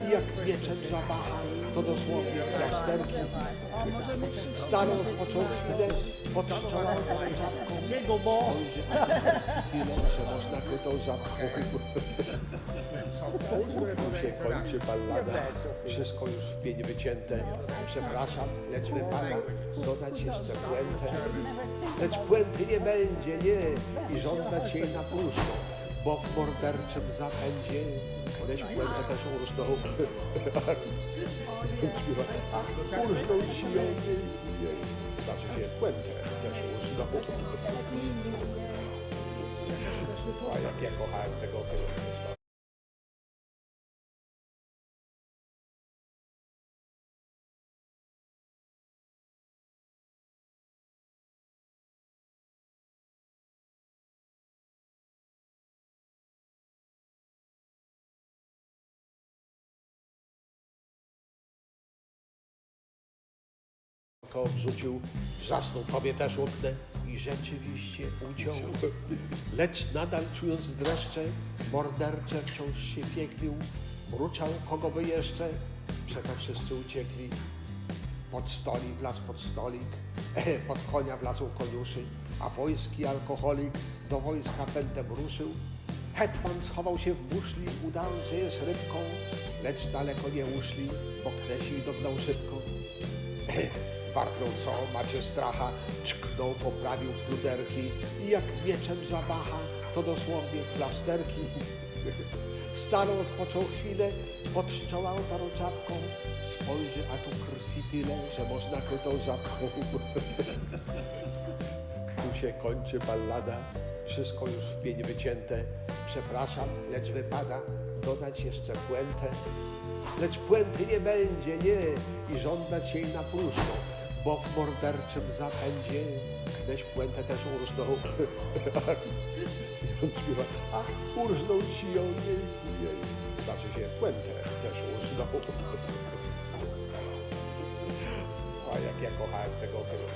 i jak mieczem zamacha, to dosłownie plasterki. Stanął, odpoczął chwilę, podszczał żabką. Spojrzy, chwilę, że można krytą żabką. Tu się kończy ballada, wszystko już w pień wycięte. Przepraszam, lecz wypada dodać jeszcze puentę. Lecz puenty nie będzie, nie, i żądać jej na próżno, bo w morderczym zapędzie kiedyś puentę też urżnął. Urżnął ci ją, jej. Znaczy się puentę też urżnął. A jak ja kochałem tego filmu. Obrzucił, wrzasnął, tobie też utnę i rzeczywiście uciął. Lecz nadal czując dreszcze, mordercze wciąż się pieklił, mruczał, kogo by jeszcze, przeto wszyscy uciekli. Pod stolik wlazł pod stolik, pod konia wlazł koniuszy, a wojski alkoholik do wojska pędem ruszył. Hetman schował się w muszli, udał, że jest rybką, lecz daleko nie uszli, bo Knesi dognał szybko. Warknął, co macie stracha, czknął, poprawił pluderki i jak mieczem zamacha, to dosłownie w plasterki. Stanął, odpoczął chwilę, podszczał otarł czapką, spojrzy, a tu krwi tyle, że można krytą żabką. Tu się kończy ballada, wszystko już w pień wycięte. Przepraszam, lecz wypada dodać jeszcze puentę. Lecz puenty nie będzie, nie, i żądać jej na próżno, bo w morderczym zapędzie kiedyś puentę też urżnął. Ach, urżnął ci ją, jej. Znaczy się puentę też urżnął. A jak ja kochałem tego filmu.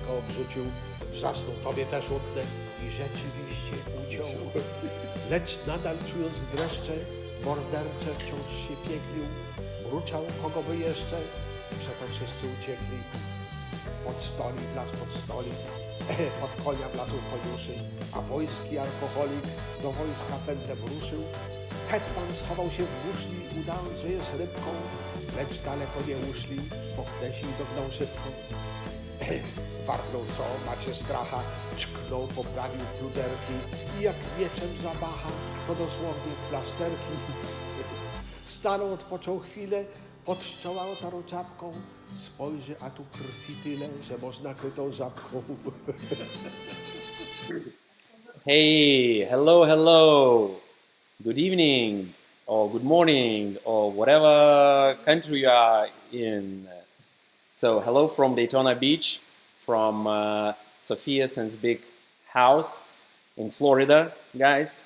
Go obrzucił, wrzasnął, tobie też utnę i rzeczywiście uciął. Lecz nadal czując dreszcze, mordercze wciąż się pieklił, mruczał, kogo by jeszcze, przeto wszyscy uciekli. Pod stolik wlazł pod stolik, pod konia wlazł koniuszy, a wojski alkoholik do wojska pędem ruszył. Hetman schował się w muszli, udał, że jest rybką, lecz daleko nie uszli, bo Knesi dognał szybko. Warknął, co macie stracha, czknął, poprawił pluderki i jak mieczem zamacha, to dosłownie w plasterki. Stanął, odpoczął chwilę, podszczał otarł czapką, spojrzy, a tu krwi tyle, że można krytą żabką. Hey, hello. Good evening, or good morning, or whatever country you are in. So, hello from Daytona Beach, from Sophia's and Zbigniew's house in Florida, guys.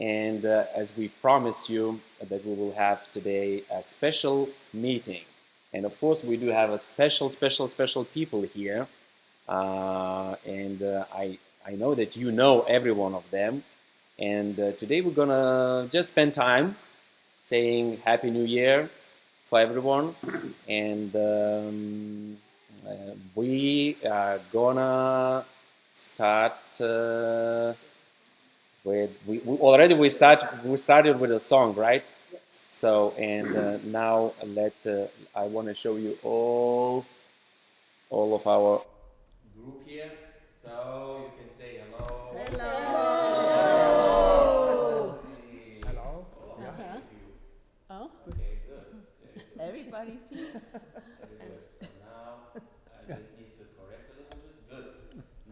And as we promised you, that we will have today a special meeting. And of course, we do have a special people here. I know that you know every one of them. And today we're gonna just spend time saying Happy New Year for everyone. And we are gonna start we started with a song, right? Yes. So now I want to show you all of our group here. So you can say hello. Hello. Hello? Oh, Okay, good. everybody's here. Very good. So now I just need to correct a little bit. Good.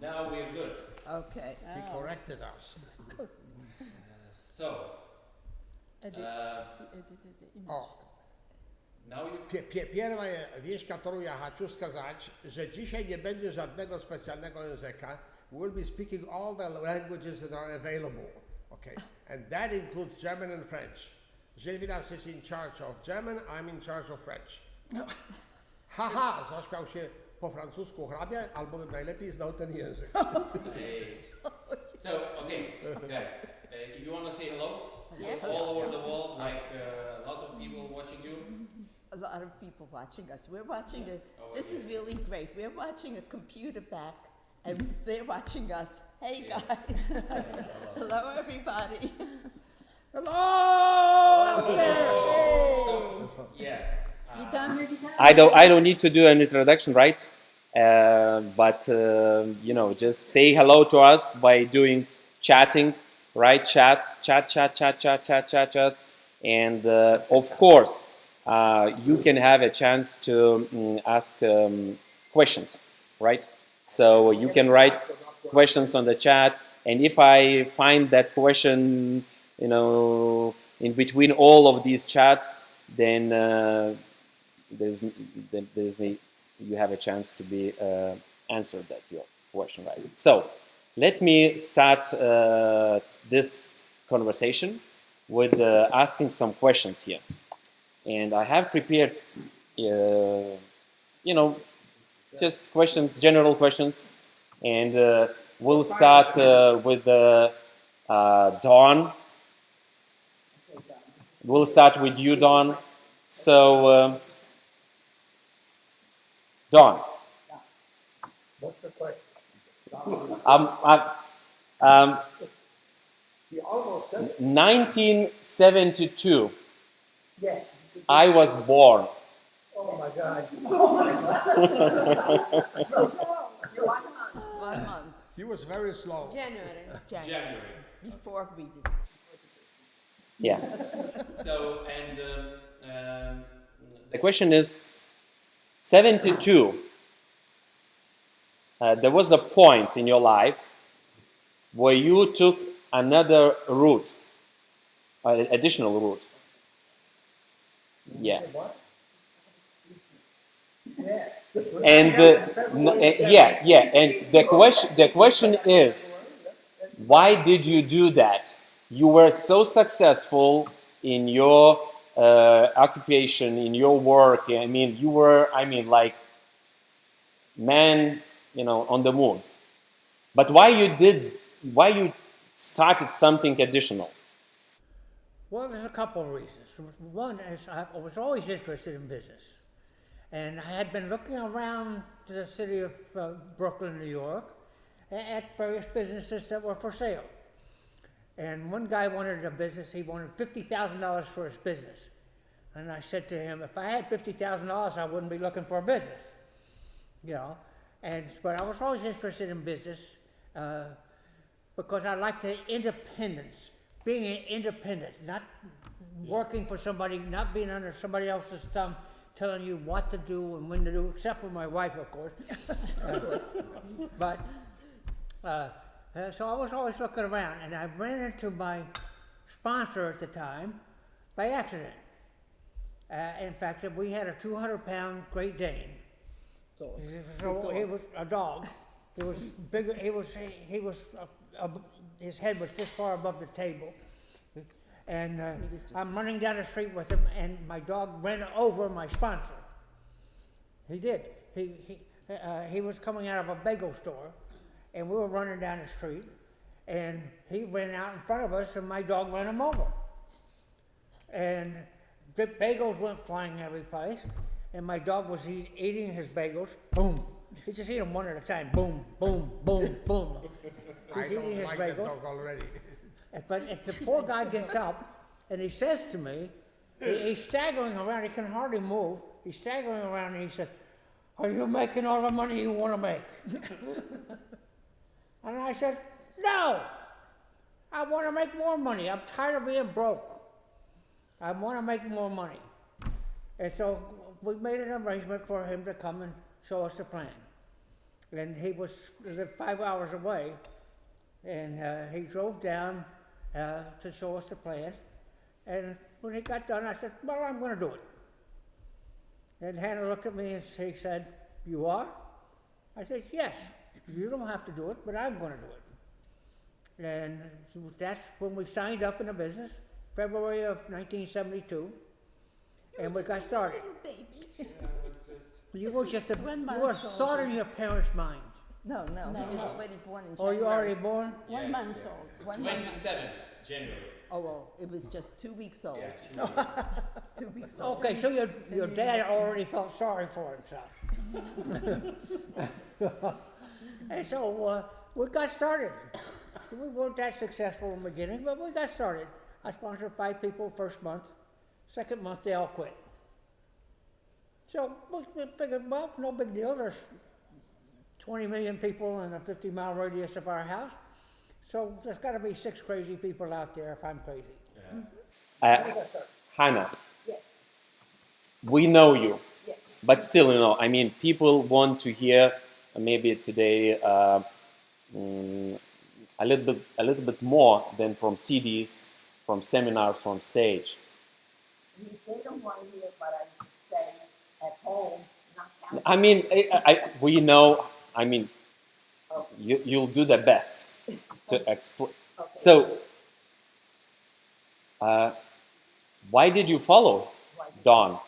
Now we're good. Okay. He corrected us. So Edit. He edited the image. O, now you pierwsza wieść, którą ja chcę сказать, że dzisiaj nie będzie żadnego specjalnego języka. We'll be speaking all the languages that are available. Okay. And that includes German and French. Zilvinas is in charge of German, I'm in charge of French. Haha, zaśmiał się po francusku hrabia, albo bym najlepiej znał ten język. So, okay, guys, if you want to say hello, Yes. all over the world, like a lot of people lot of people watching us. We're watching this is really great. We're watching a computer back, and they're watching us. Hey, guys. Hello, everybody. Hello! Yeah. Witamy. I don't need to do an introduction, right? But just say hello to us by doing chatting, right? Chat, and of course, you can have a chance to ask questions, right? So you can write questions on the chat, and if I find that question, in between all of these chats, then you have a chance to be answered that your question, right? So let me start this conversation with asking some questions here, and I have prepared, just questions, general questions, and we'll start with Dawn. We'll start with you, Dawn. So, Dawn. What's the question? You almost said it. 1972. Yes. I was born. Oh my God. 1 month. He was very slow. January. Before we did. Yeah. So, and the question is, 72. There was a point in your life where you took another route, additional route. Yeah. And and the question is, why did you do that? You were so successful in your occupation, in your work. I mean, you were, like man, on the moon. But why you started something additional? Well, there's a couple of reasons. One is I was always interested in business. And I had been looking around the city of Brooklyn, New York, at various businesses that were for sale. And one guy wanted a business, he wanted $50,000 for his business. And I said to him, if I had $50,000, I wouldn't be looking for a business. But I was always interested in business because I liked the independence, being independent, not working for somebody, not being under somebody else's thumb, telling you what to do and when to do, except for my wife, of course. So I was always looking around, and I ran into my sponsor at the time by accident. In fact, we had a 200-pound Great Dane. So he was a dog. He was bigger. His head was this far above the table. And I'm running down the street with him, and my dog ran over my sponsor. He did. He was coming out of a bagel store, and we were running down the street, and he ran out in front of us, and my dog ran him over. And the bagels went flying every place, and my dog was eating his bagels. Boom. He just ate them one at a time. Boom, boom, boom, boom. He's eating his bagels. That dog already. But if the poor guy gets up and he says to me, he's staggering around, he can hardly move. He's staggering around and he said, "Are you making all the money you want to make?" And I said, "No, I want to make more money. I'm tired of being broke. I want to make more money." And so we made an arrangement for him to come and show us the plan. And he lived 5 hours away, and he drove down to show us the plan. And when he got done, I said, "Well, I'm going to do it." And Hannah looked at me and she said, "You are?" I said, "Yes, you don't have to do it, but I'm going to do it." And that's when we signed up in the business, February of 1972, and we got started. You were just a thought in your parents' mind. No, he was already born in January. Oh, you already born? 1 month old. 27th January. Oh, well, it was just 2 weeks old. Yeah, 2 weeks old. Okay, so your dad already felt sorry for himself. And so we got started. We weren't that successful in the beginning, but we got started. I sponsored 5 people first month. Second month, they all quit. So we figured, well, no big deal. There's 20 million people in a 50-mile radius of our house. So there's got to be 6 crazy people out there if I'm crazy. Hannah, Yes, we know you, yes. but still, I mean, people want to hear maybe today a little bit more than from CDs, from seminars, from stage. They don't want to hear what I say at home, not counting. I mean, we know. I mean, you'll do the best to explain. Okay. So, why did you follow Don?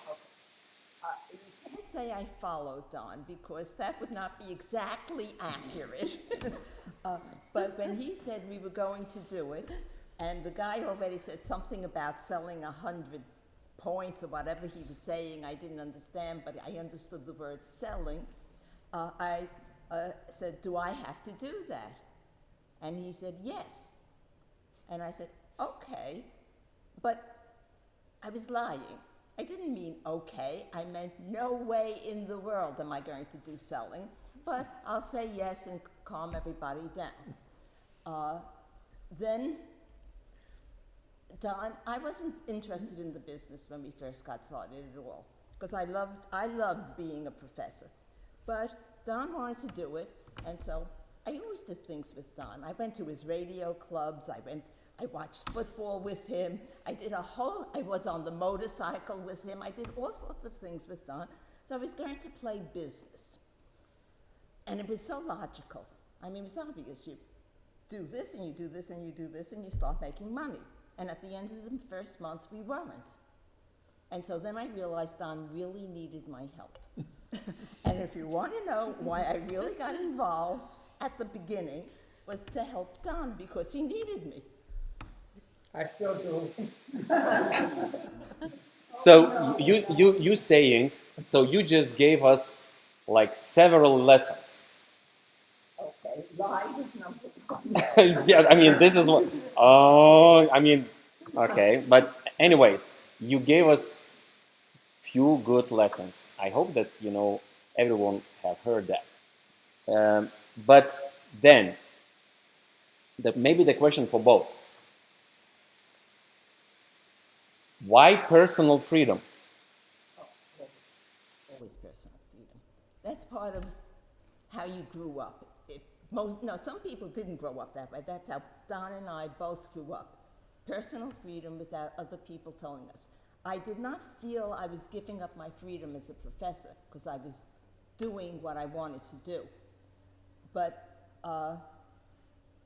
You can't say I followed Don because that would not be exactly accurate. But when he said we were going to do it, and the guy already said something about selling 100 points or whatever he was saying, I didn't understand, but I understood the word selling. I said, do I have to do that? And he said, yes. And I said, okay, but I was lying. I didn't mean okay. I meant no way in the world am I going to do selling, but I'll say yes and calm everybody down. Then Don, I wasn't interested in the business when we first got started at all, because I loved being a professor. But Don wanted to do it, and so I always did things with Don. I went to his radio clubs, I watched football with him, I was on the motorcycle with him, I did all sorts of things with Don. So I was going to play business. And it was so logical. I mean, it was obvious. You do this, and you do this, and you do this, and you start making money. And at the end of the first month, we weren't. And so then I realized Don really needed my help. And if you want to know why I really got involved at the beginning, was to help Don because he needed me. I still do. So you saying, so you just gave us like several lessons. Okay, lie was number 1. Yeah, I mean, this is what. Oh, I mean, okay, but anyways, you gave us few good lessons. I hope that everyone have heard that. But then, maybe the question for both: why personal freedom? Always personal freedom. That's part of how you grew up. Some people didn't grow up that way. That's how Don and I both grew up. Personal freedom without other people telling us. I did not feel I was giving up my freedom as a professor because I was doing what I wanted to do. But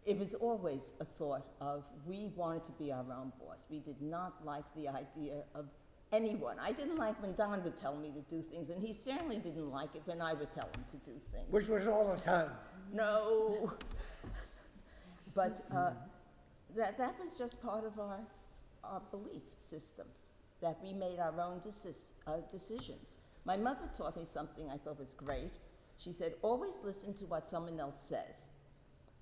it was always a thought of we wanted to be our own boss. We did not like the idea of anyone. I didn't like when Don would tell me to do things, and he certainly didn't like it when I would tell him to do things. Which was all the time. No. But that was just part of our belief system, that we made our own decisions. My mother taught me something I thought was great. She said, always listen to what someone else says,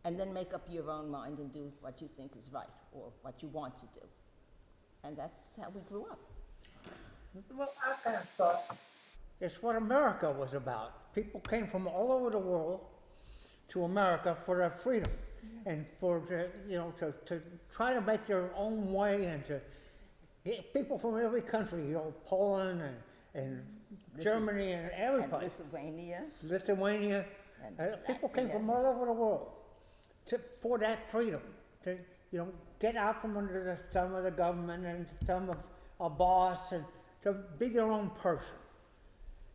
and then make up your own mind and do what you think is right, or what you want to do. And that's how we grew up. Well, I kind of thought it's what America was about. People came from all over the world to America for their freedom, and for to try to make their own way, and to people from every country, Poland and Germany and every place. And Lithuania. People came from all over the world for that freedom, to get out from under the thumb of the government and the thumb of a boss, and to be their own person.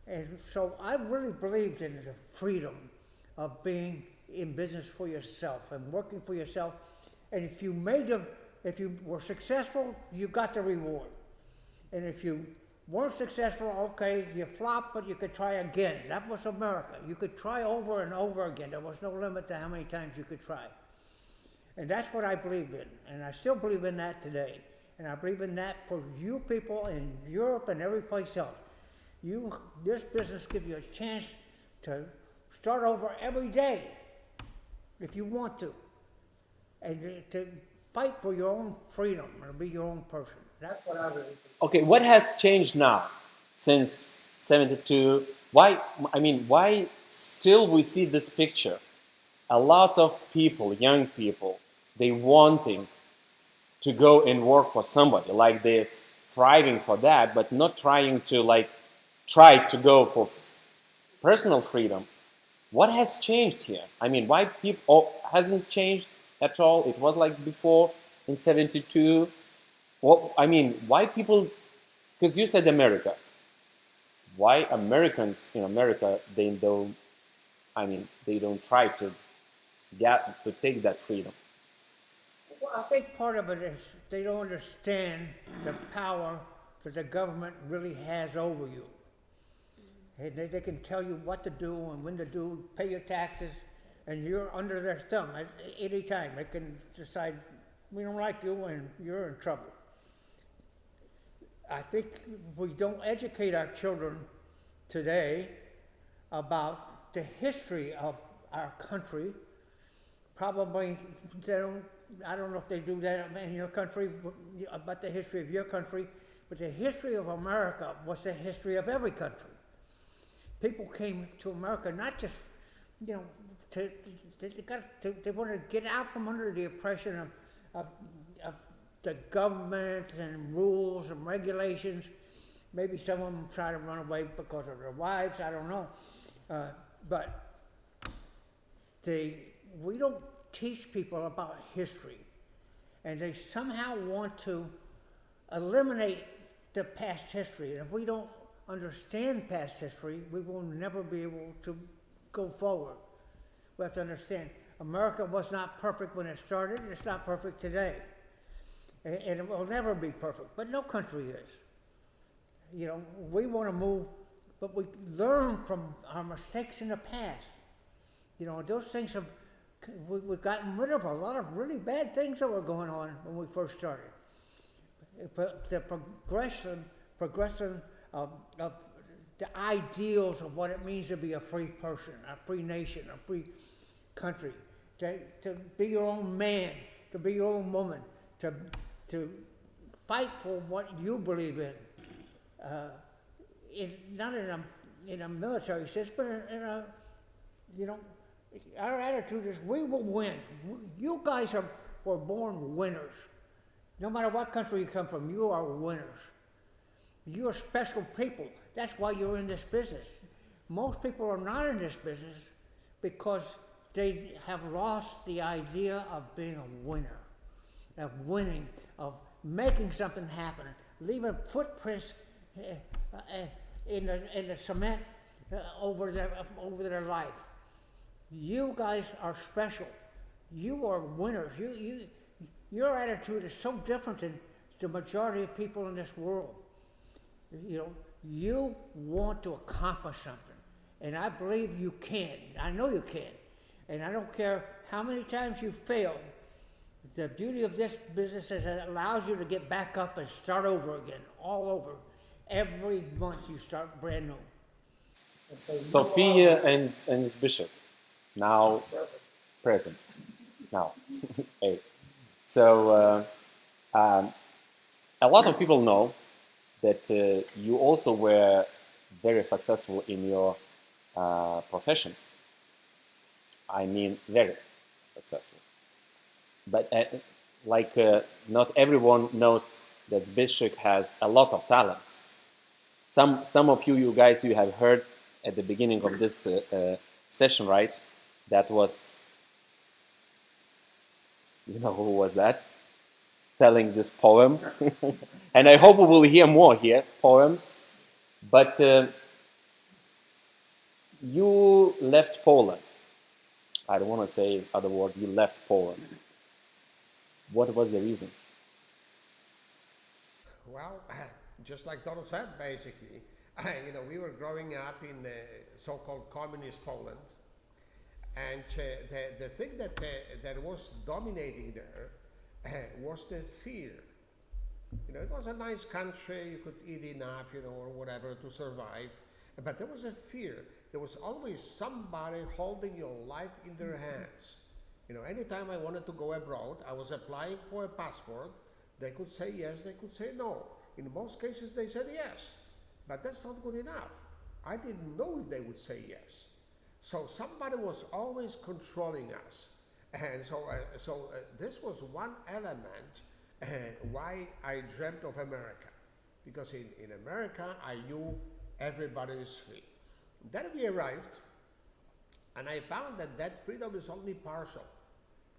And so I really believed in the freedom of being in business for yourself and working for yourself. And if you were successful, you got the reward. And if you weren't successful, okay, you flopped, but you could try again. That was America. You could try over and over again. There was no limit to how many times you could try. And that's what I believed in. And I still believe in that today. And I believe in that for you people in Europe and every place else. This business gives you a chance to start over every day if you want to. And to fight for your own freedom and be your own person. That's what I really think. Okay, what has changed now since 72? Why still we see this picture? A lot of people, young people, they wanting to go and work for somebody like this, thriving for that, but not trying to try to go for personal freedom. What has changed here? I mean, why people hasn't changed at all? It was like before in 72. Why people? Because you said America. Why Americans in America they don't try to take that freedom? Well, I think part of it is they don't understand the power that the government really has over you. And they can tell you what to do and when to do, pay your taxes, and you're under their thumb at any time. They can decide, we don't like you and you're in trouble. I think if we don't educate our children today about the history of our country, probably they don't, I don't know if they do that in your country, about the history of your country, but the history of America was the history of every country. People came to America not just, they wanted to get out from under the oppression of the government and rules and regulations. Maybe some of them try to run away because of their wives, I don't know. But we don't teach people about history. And they somehow want to eliminate the past history. And if we don't understand past history, we will never be able to go forward. We have to understand, America was not perfect when it started, and it's not perfect today. And it will never be perfect, but no country is. We want to move, but we learn from our mistakes in the past. Those things we've gotten rid of a lot of really bad things that were going on when we first started. But the progression of the ideals of what it means to be a free person, a free nation, a free country, to be your own man, to be your own woman, to fight for what you believe in. Not in a military sense, but our attitude is we will win. You guys were born winners. No matter what country you come from, you are winners. You're special people. That's why you're in this business. Most people are not in this business because they have lost the idea of being a winner, of winning, of making something happen, leaving footprints in the cement over their life. You guys are special. You are winners. Your attitude is so different than the majority of people in this world. You want to accomplish something, and I believe you can. I know you can, and I don't care how many times you fail. The beauty of this business is that it allows you to get back up and start over again, all over. Every month you start brand new. Sophia and Zbigniew, now present. Now, hey. So a lot of people know that you also were very successful in your professions. I mean, very successful. But not everyone knows that Zbigniew has a lot of talents. Some of you guys, you have heard at the beginning of this session, right? That was, who was that? Telling this poem. And I hope we will hear more here, poems. But you left Poland. I don't want to say other word, you left Poland. What was the reason? Well, just like Donald said, basically, we were growing up in the so-called communist Poland, and the thing that was dominating there was the fear You know, it was a nice country, you could eat enough, you know, or whatever to survive. But there was a fear. There was always somebody holding your life in their hands. You know, anytime I wanted to go abroad, I was applying for a passport. They could say yes, they could say no. In most cases, they said yes. But that's not good enough. I didn't know if they would say yes. So somebody was always controlling us. And so, this was one element why I dreamt of America. Because in America, I knew everybody is free. Then we arrived, and I found that that freedom is only partial.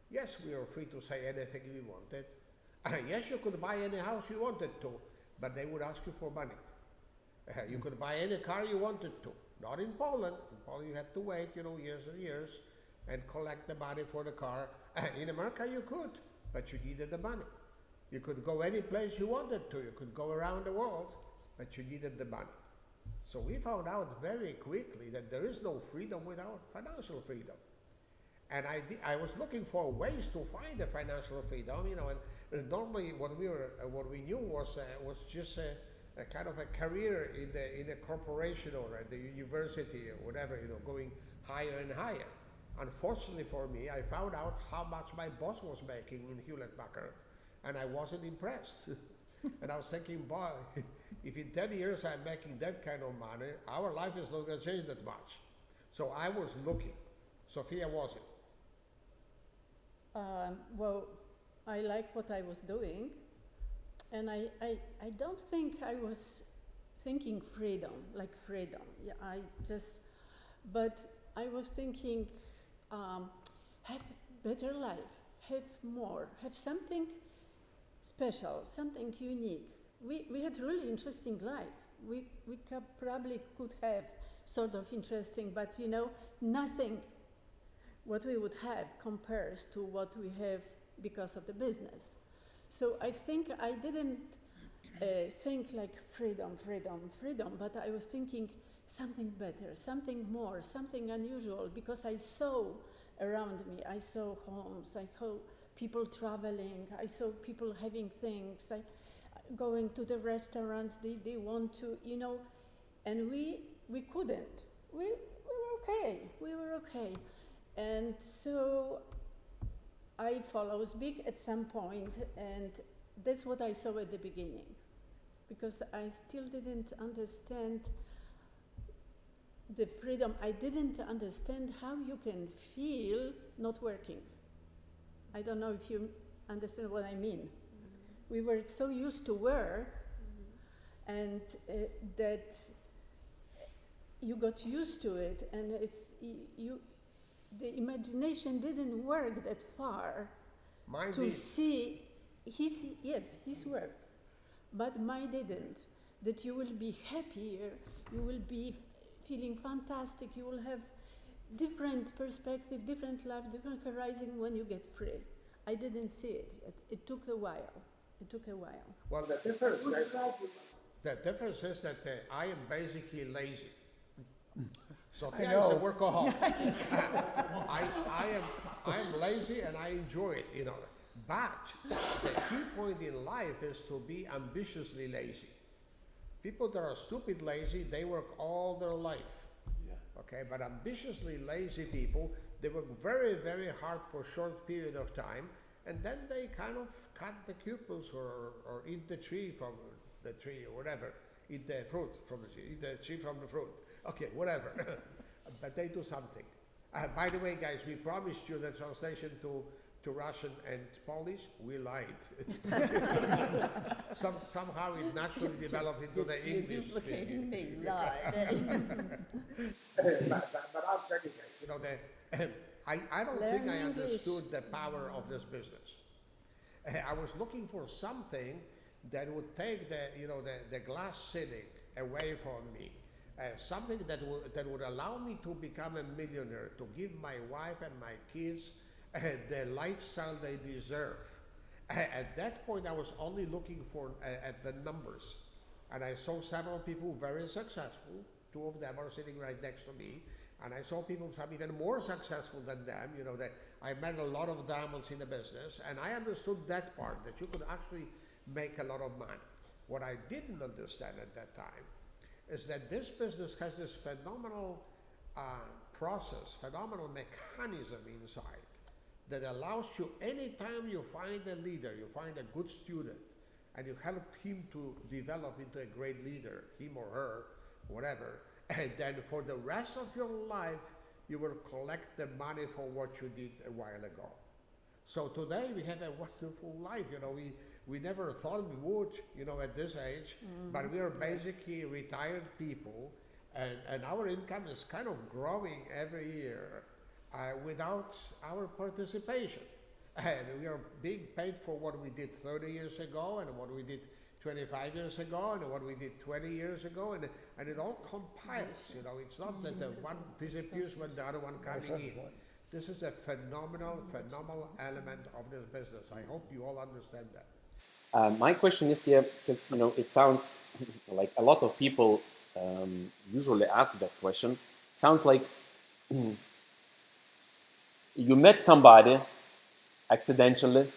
Yes, we were free to say anything we wanted. Yes, you could buy any house you wanted to, but they would ask you for money. You could buy any car you wanted to. Not in Poland. In Poland you had to wait, you know, years and years and collect the money for the car. In America you could, but you needed the money. You could go any place you wanted to. You could go around the world, but you needed the money. So we found out very quickly that there is no freedom without financial freedom. And I was looking for ways to find the financial freedom, you know, and normally what we knew was just a kind of a career in a corporation or at the university or whatever, you know, going higher and higher. Unfortunately for me, I found out how much my boss was making in Hewlett-Packard, and I wasn't impressed. And I was thinking, boy, if in 10 years I'm making that kind of money, our life is not going to change that much. So I was looking. Sophia wasn't. Well, I like what I was doing, and I don't think I was thinking freedom, like freedom. Yeah, but I was thinking, have better life, have more, have something special, something unique. We had really interesting life. We probably could have sort of interesting, but you know, nothing what we would have compares to what we have because of the business. So I think I didn't think like freedom, but I was thinking something better, something more, something unusual, because I saw around me, I saw homes, I saw people traveling, I saw people having things, going to the restaurants they want to, you know, and we couldn't. We were okay. And so I followed Zbig at some point, and that's what I saw at the beginning, because I still didn't understand the freedom. I didn't understand how you can feel not working. I don't know if you understand what I mean. Mm-hmm. We were so used to work, and that you got used to it, and the imagination didn't work that far. Mine to did. see his work, but mine didn't. That you will be happier, you will be feeling fantastic, you will have different perspective, different life, different horizon when you get free. I didn't see it. It took a while. Well, the difference is that I am basically lazy. Sophia is a workaholic. I am lazy and I enjoy it, you know. But the key point in life is to be ambitiously lazy. People that are stupid lazy, they work all their life. Yeah. Okay, but ambitiously lazy people, they work very, very hard for a short period of time, and then they kind of cut the coupons or eat the tree from the tree or whatever. Eat the fruit from the tree, eat the tree from the fruit. Okay, whatever. But they do something. By the way, guys, we promised you the translation to Russian and Polish. We lied. Somehow it naturally developed into the English. You're duplicating me, lied. But I'll tell you guys, you know, I don't think I understood the power of this business. I was looking for something that would take the glass ceiling away from me. Something that would allow me to become a millionaire, to give my wife and my kids the lifestyle they deserve. At that point, I was only looking for at the numbers, and I saw several people very successful. Two of them are sitting right next to me, and I saw people some even more successful than them. You know, that I met a lot of diamonds in the business, and I understood that part, that you could actually make a lot of money. What I didn't understand at that time is that this business has this phenomenal process, phenomenal mechanism inside that allows you, anytime you find a leader, you find a good student, and you help him to develop into a great leader, him or her, whatever, and then for the rest of your life, you will collect the money for what you did a while ago. So today we have a wonderful life. We never thought we would, at this age, but we are basically retired people, and our income is kind of growing every year without our participation. And we are being paid for what we did 30 years ago, and what we did 25 years ago, and what we did 20 years ago, and it all compiles. It's not that the one disappears when the other one coming in. This is a phenomenal element of this business. I hope you all understand that. My question is here, because it sounds like a lot of people usually ask that question. Sounds like you met somebody accidentally,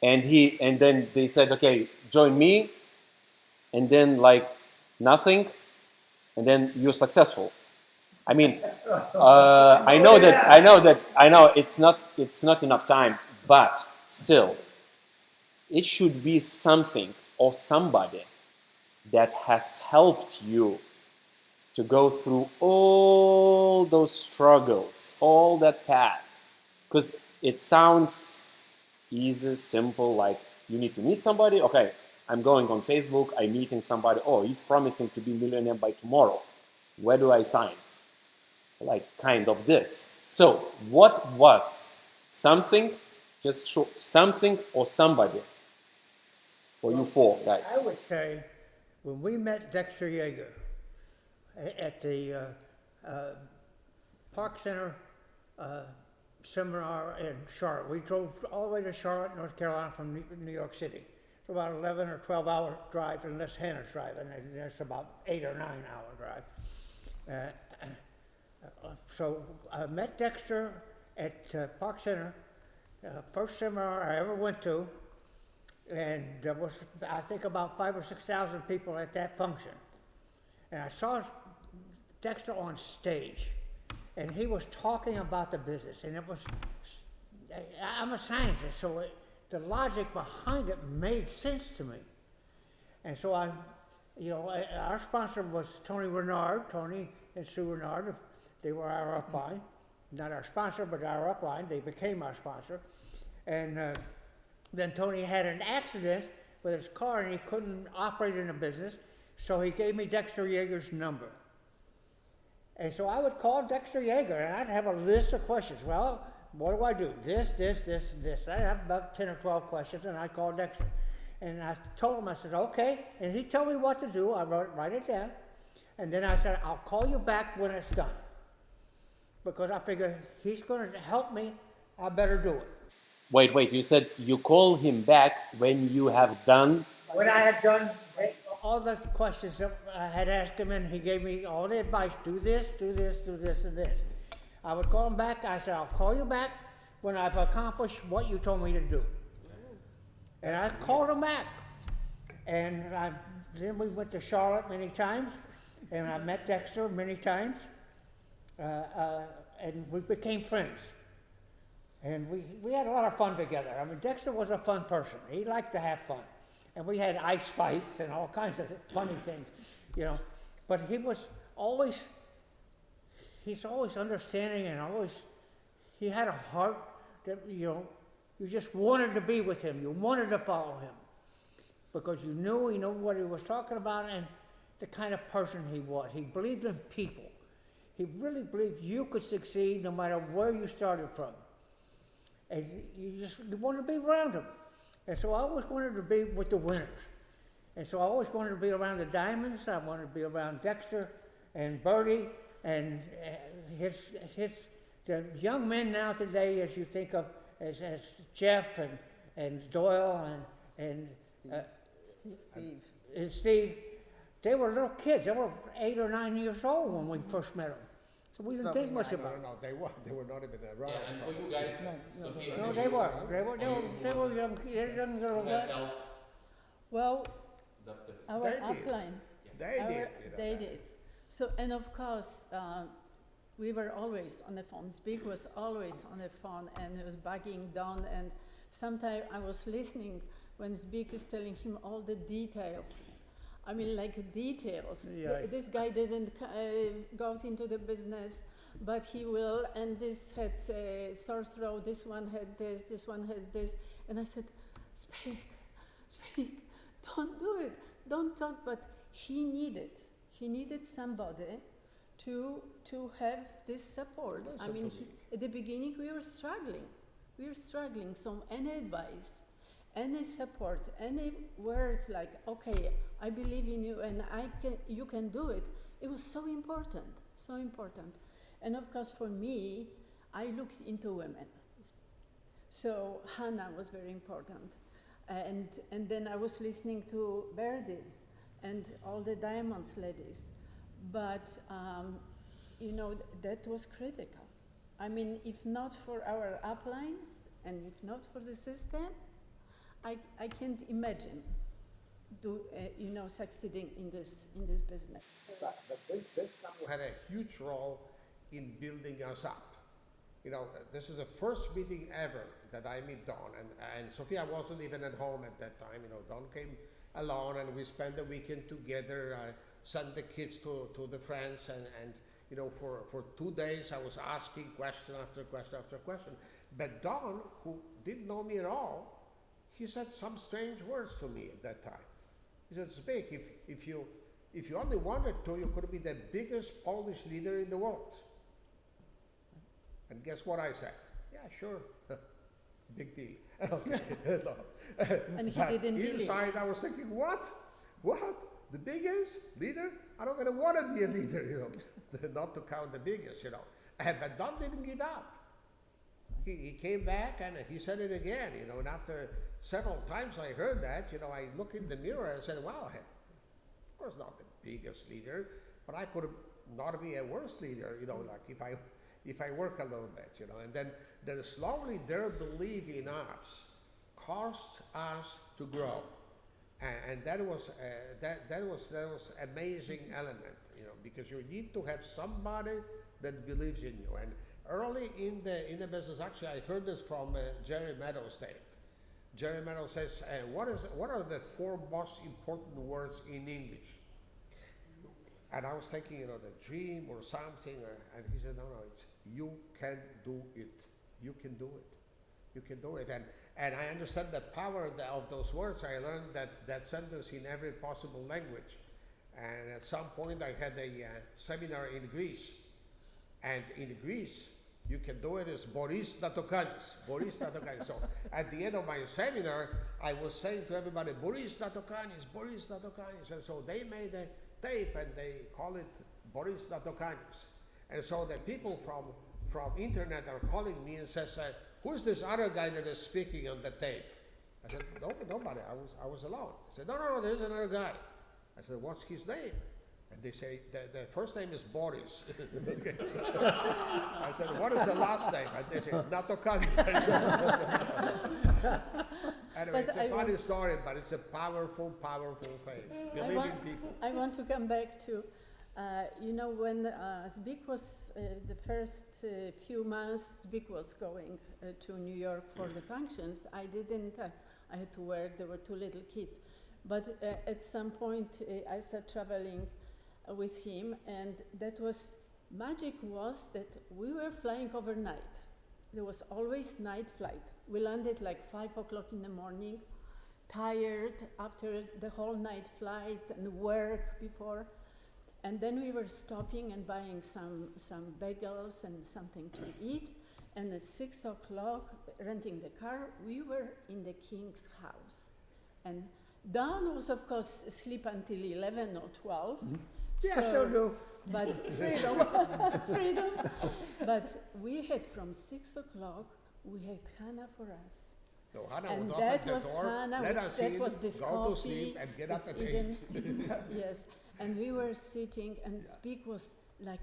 and then they said, okay, join me, and then like nothing, and then you're successful. I mean, I know it's not enough time, but still, it should be something or somebody that has helped you to go through all those struggles, all that path. Because it sounds easy, simple, like you need to meet somebody. Okay, I'm going on Facebook, I'm meeting somebody. Oh, he's promising to be millionaire by tomorrow. Where do I sign? Like kind of this. So what was something, just show something or somebody for you four guys? I would say when we met Dexter Yeager at the Park Center seminar in Charlotte. We drove all the way to Charlotte, North Carolina from New York City. It's about 11 or 12 hour drive, unless Hannah's driving, and it's about 8 or 9 hour drive. So I met Dexter at Park Center, first seminar I ever went to, and there was, I think, about 5,000 or 6,000 people at that function. And I saw Dexter on stage, and he was talking about the business, and it was, I'm a scientist, so the logic behind it made sense to me. And so our sponsor was Tony and Sue Renard. They were our upline, not our sponsor, but our upline. They became our sponsor. And then Tony had an accident with his car, and he couldn't operate in the business, so he gave me Dexter Yeager's number. And so I would call Dexter Yeager, and I'd have a list of questions. Well, what do I do? This. I'd have about 10 or 12 questions, and I'd call Dexter. And I told him, I said, okay. And he'd tell me what to do. I write it down. And then I said, I'll call you back when it's done. Because I figured he's going to help me, I better do it. Wait, you said you call him back when you have done? When I had done all the questions that I had asked him, and he gave me all the advice, do this, and this. I would call him back, I said, I'll call you back when I've accomplished what you told me to do. And I called him back. And then we went to Charlotte many times, and I met Dexter many times, and we became friends. And we had a lot of fun together. I mean, Dexter was a fun person. He liked to have fun. And we had ice fights and all kinds of funny things, But he's always understanding, and he had a heart that, you just wanted to be with him. You wanted to follow him because you knew he knew what he was talking about and the kind of person he was. He believed in people. He really believed you could succeed no matter where you started from. And you wanted to be around him. And so I always wanted to be with the winners. And so I always wanted to be around the diamonds. I wanted to be around Dexter and Bertie and the young men now today, as you think of as Jeff and Doyle and Steve. They were little kids. They were 8 or 9 years old when we first met them. So we didn't Very think much nice. about it. No, they were not even around. Yeah, and for you guys, No, Sophia, No, for they you, were. They were young. They were young little who has guys. helped Well, the our They did. upline, They our- did. they did. So, and of course, we were always on the phone. Zbig was always on the phone, and he was bugging down. And sometimes I was listening when Zbig is telling him all the details. I mean, like details. Yeah. This guy didn't go into the business, but he will. And this had sore throat. This one had this. This one has this. And I said, speak, don't do it. Don't talk. But he needed somebody to have this support. I Listen mean, to me. at the beginning we were struggling. So any advice, any support, any word like, okay, I believe in you and you can do it. It was so important. And of course, for me, I looked into women. So Hannah was very important. And then I was listening to Verdi and all the Diamonds ladies. But, that was critical. I mean, if not for our uplines and if not for the system, I can't imagine succeeding in this business. But this now had a huge role in building us up. This is the first meeting ever that I meet Don, and Sophia wasn't even at home at that time. Don came alone, and we spent the weekend together. I sent the kids to the friends, and for 2 days I was asking question after question after question. But Don, who didn't know me at all, he said some strange words to me at that time. He said, "Zbig, if you only wanted to, you could be the biggest Polish leader in the world." And guess what I said? Yeah, sure. Big deal. Okay. And he But didn't believe. inside I was thinking, what? The biggest leader? I don't even want to be a leader, not to count the biggest, But Don didn't give up. He came back and he said it again, and after several times I heard that, I looked in the mirror and said, wow, of course not the biggest leader, but I could not be a worse leader, like if I work a little bit, and then slowly their belief in us caused us to grow. And that was amazing element, because you need to have somebody that believes in you. And early in the business, actually, I heard this from Jerry Meadows' tape. Jerry Meadows says, "What are the 4 most important words in English?" And I was thinking, the dream or something, and he said, no, it's you can do it. You can do it. You can do it. And I understand the power of those words. I learned that sentence in every possible language. And at some point I had a seminar in Greece. And in Greece, you can do it as Boris Natokanis. Boris Natokanis. So at the end of my seminar, I was saying to everybody, Boris Natokanis, Boris Natokanis. And so they made a tape and they call it Boris Natokanis. And so the people from internet are calling me and says, who's this other guy that is speaking on the tape? I said, nobody, I was alone. I said, no, there's another guy. I said, what's his name? And they say, the first name is Boris. Okay. I said, what is the last name? And they say, Natokanis. Anyway, it's a funny story, but it's a powerful, powerful thing. Believe in people. I want to come back to, when Zbig was, the first few months, Zbig was going to New York for the functions. I didn't, I had to work, there were 2 little kids. But at some point, I started traveling with him, and magic was that we were flying overnight. There was always night flight. We landed like 5 o'clock in the morning, tired after the whole night flight and work before. And then we were stopping and buying some bagels and something to eat. And at 6 o'clock, renting the car, we were in the king's house. And Don was, of course, asleep until 11 or 12. Mm-hmm. Yeah, so do. But freedom. Freedom. But we had from 6 o'clock, we had Hannah for us. No, Hannah And would that open the was door, Hannah, let us that in, was this go coffee, to sleep, and get up this at Eden. 8. Yes, and we were sitting, and Zbig was like,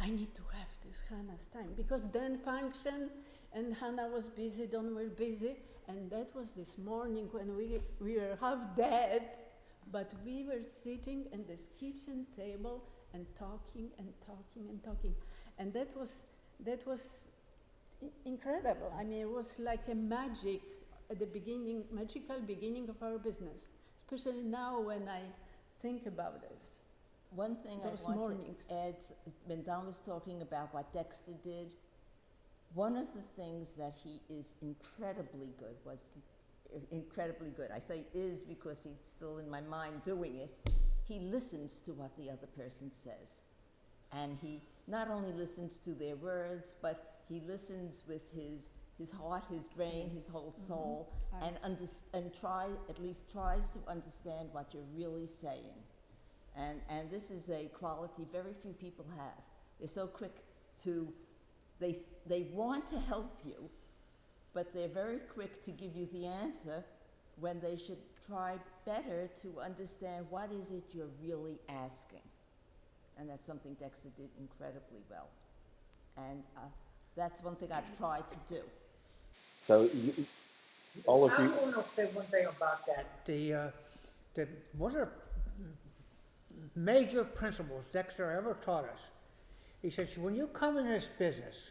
I need to have this Hannah's time, because then function and Hannah was busy, Don were busy, and that was this morning when we were half dead, but we were sitting at this kitchen table and talking and talking and talking, and that was incredible. I mean, it was like a magic at the beginning, magical beginning of our business, especially now when I think about this. One thing Those I want mornings. to add, when Don was talking about what Dexter did, one of the things that he is incredibly good was, incredibly good, I say is because he's still in my mind doing it, he listens to what the other person says. And he not only listens to their words, but he listens with his heart, his brain, his whole soul, and at least tries to understand what you're really saying. And this is a quality very few people have. They're so quick to, they want to help you, but they're very quick to give you the answer when they should try better to understand what is it you're really asking. And that's something Dexter did incredibly well. And that's one thing I've tried to do. So all of I you, want to say one thing about that. The one of the major principles Dexter ever taught us, he says, when you come in this business,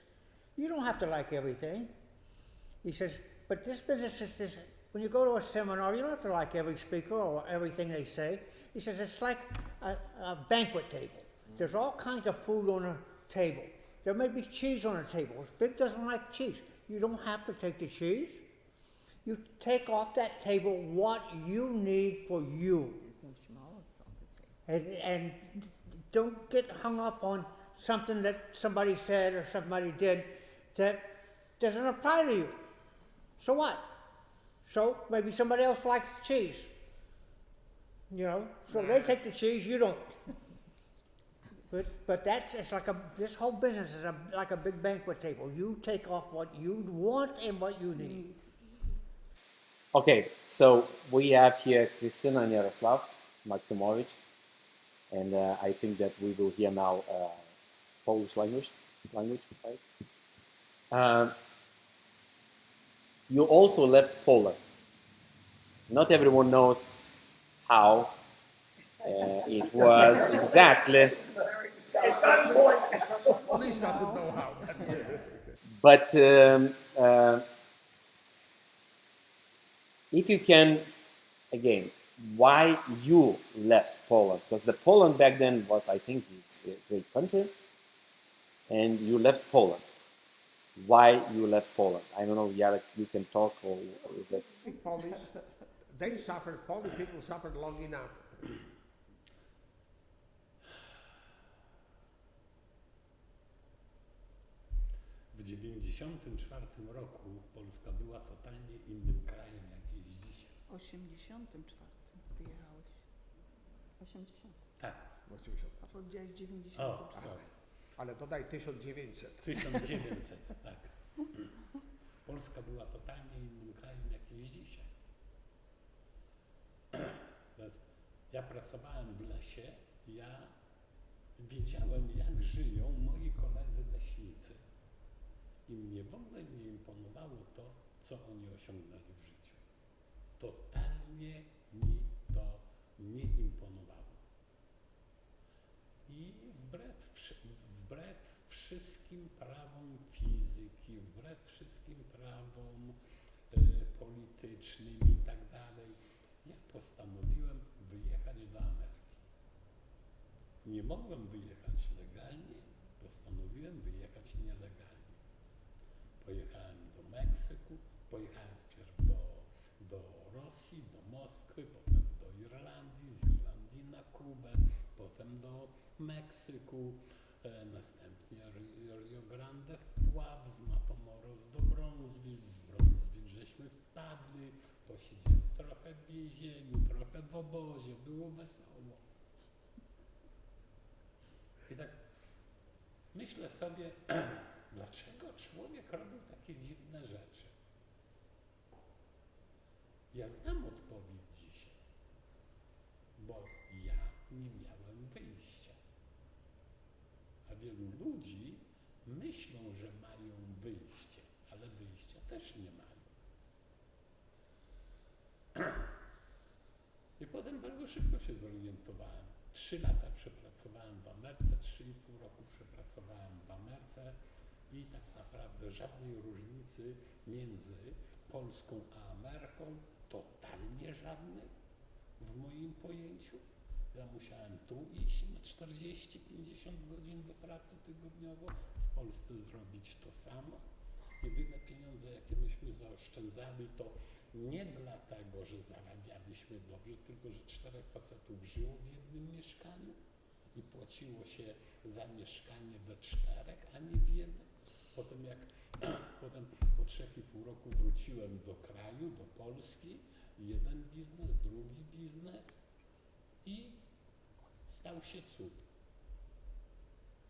you don't have to like everything. He says, but this business is this, when you go to a seminar, you don't have to like every speaker or everything they say. He says, it's like a banquet table. There's all kinds of food on a table. There may be cheese on a table. Big doesn't like cheese. You don't have to take the cheese. You take off that table what you need for you. There's no schmaltz on the table. And don't get hung up on something that somebody said or somebody did that doesn't apply to you. So what? So maybe somebody else likes cheese. You know, so they take the cheese, you don't. But that's, it's like this whole business is like a big banquet table. You take off what you want and what you need. okay, so we have here Krystyna and Jaroslaw, Maksymowicz, and I think that we will hear now Polish language, right? You also left Poland. Not everyone knows how it was exactly. At least doesn't know how. But if you can, again, why you left Poland? Because the Poland back then was, I think, it's a great country, and you left Poland. Why you left Poland? I don't know, Jarek, you can talk, or is that? Polish, they suffered, Polish people suffered long enough. W 1994 roku Polska była totalnie innym krajem, jak jest dzisiaj. W 84 wyjechałeś. 80. Tak. A powiedziałeś 94. O, sorry. Ale dodaj 1900. 1900, tak. Polska była totalnie innym krajem, jak jest dzisiaj. Ja pracowałem w lesie, ja wiedziałem, jak żyją moi koledzy leśnicy. I mnie w ogóle nie imponowało to, co oni osiągnęli w życiu. Totalnie mi to nie imponowało. I wbrew wszystkim prawom fizyki, wbrew wszystkim prawom politycznym i tak dalej, ja postanowiłem wyjechać do Ameryki. Nie mogłem wyjechać legalnie, postanowiłem wyjechać nielegalnie. Pojechałem do Meksyku, pojechałem wpierw do Rosji, do Moskwy, potem do Irlandii, z Irlandii na Kubę, potem do Meksyku, następnie Rio Grande wpław, z Matamoros do Brownsville, w Brownsville żeśmy wpadli, posiedzieli trochę w więzieniu, trochę w obozie, było wesoło. I tak myślę sobie, dlaczego człowiek robił takie dziwne rzeczy? Ja znam odpowiedź dzisiaj, bo ja nie miałem wyjścia. A wielu ludzi myślą, że mają wyjście, ale wyjścia też nie mają. I potem bardzo szybko się zorientowałem. 3 lata przepracowałem w Ameryce, 3,5 roku przepracowałem w Ameryce i tak naprawdę żadnej różnicy między Polską a Ameryką, totalnie żadnej w moim pojęciu. Ja musiałem tu iść na 40-50 godzin do pracy tygodniowo, w Polsce zrobić to samo. Jedyne pieniądze, jakie myśmy zaoszczędzali, to nie dlatego, że zarabialiśmy dobrze, tylko że 4 facetów żyło w jednym mieszkaniu i płaciło się za mieszkanie we 4, a nie w jednym. Potem po 3,5 roku wróciłem do kraju, do Polski, jeden biznes, drugi biznes i stał się cud.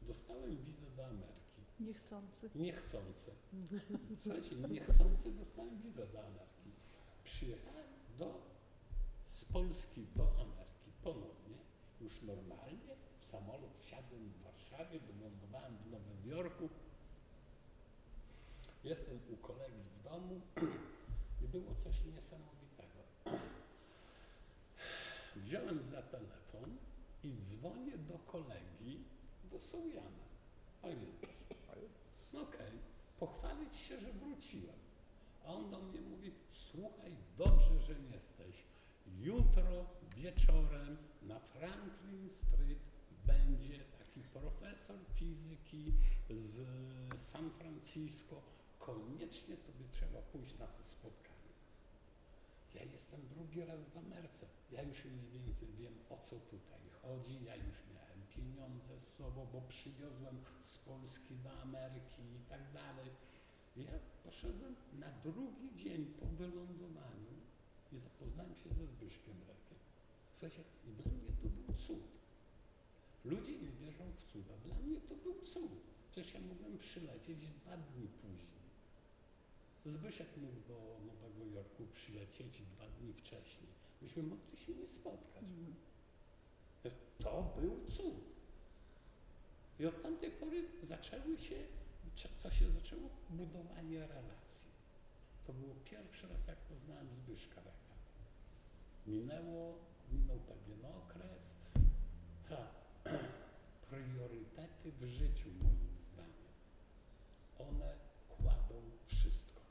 Dostałem wizę do Ameryki. Niechcący. Niechcący. Słuchajcie, niechcący dostałem wizę do Ameryki. Przyjechałem z Polski do Ameryki ponownie, już normalnie, w samolot wsiadłem w Warszawie, wylądowałem w Nowym Jorku. Jestem u kolegi w domu i było coś niesamowitego. Wziąłem za telefon i dzwonię do kolegi, do Sowiana. Pamiętasz? Okej, pochwalić się, że wróciłem. A on do mnie mówi, słuchaj, dobrze, że jesteś. Jutro wieczorem na Franklin Street będzie taki profesor fizyki z San Francisco. Koniecznie tobie trzeba pójść na to spotkanie. Ja jestem drugi raz w Ameryce. Ja już mniej więcej wiem, o co tutaj chodzi. Ja już miałem pieniądze z sobą, bo przywiozłem z Polski do Ameryki i tak dalej. Ja poszedłem na drugi dzień po wylądowaniu i zapoznałem się ze Zbyszkiem Rekiem. Słuchajcie, i dla mnie to był cud. Ludzie nie wierzą w cuda. Dla mnie to był cud. Przecież ja mogłem przylecieć 2 dni później. Zbyszek mógł do Nowego Jorku przylecieć 2 dni wcześniej. Myśmy mogli się nie spotkać. To był cud. I od tamtej pory co się zaczęło? Budowanie relacji. To było pierwszy raz, jak poznałem Zbyszka Reka. Minął pewien okres. Priorytety w życiu, moim zdaniem, one kładą wszystko.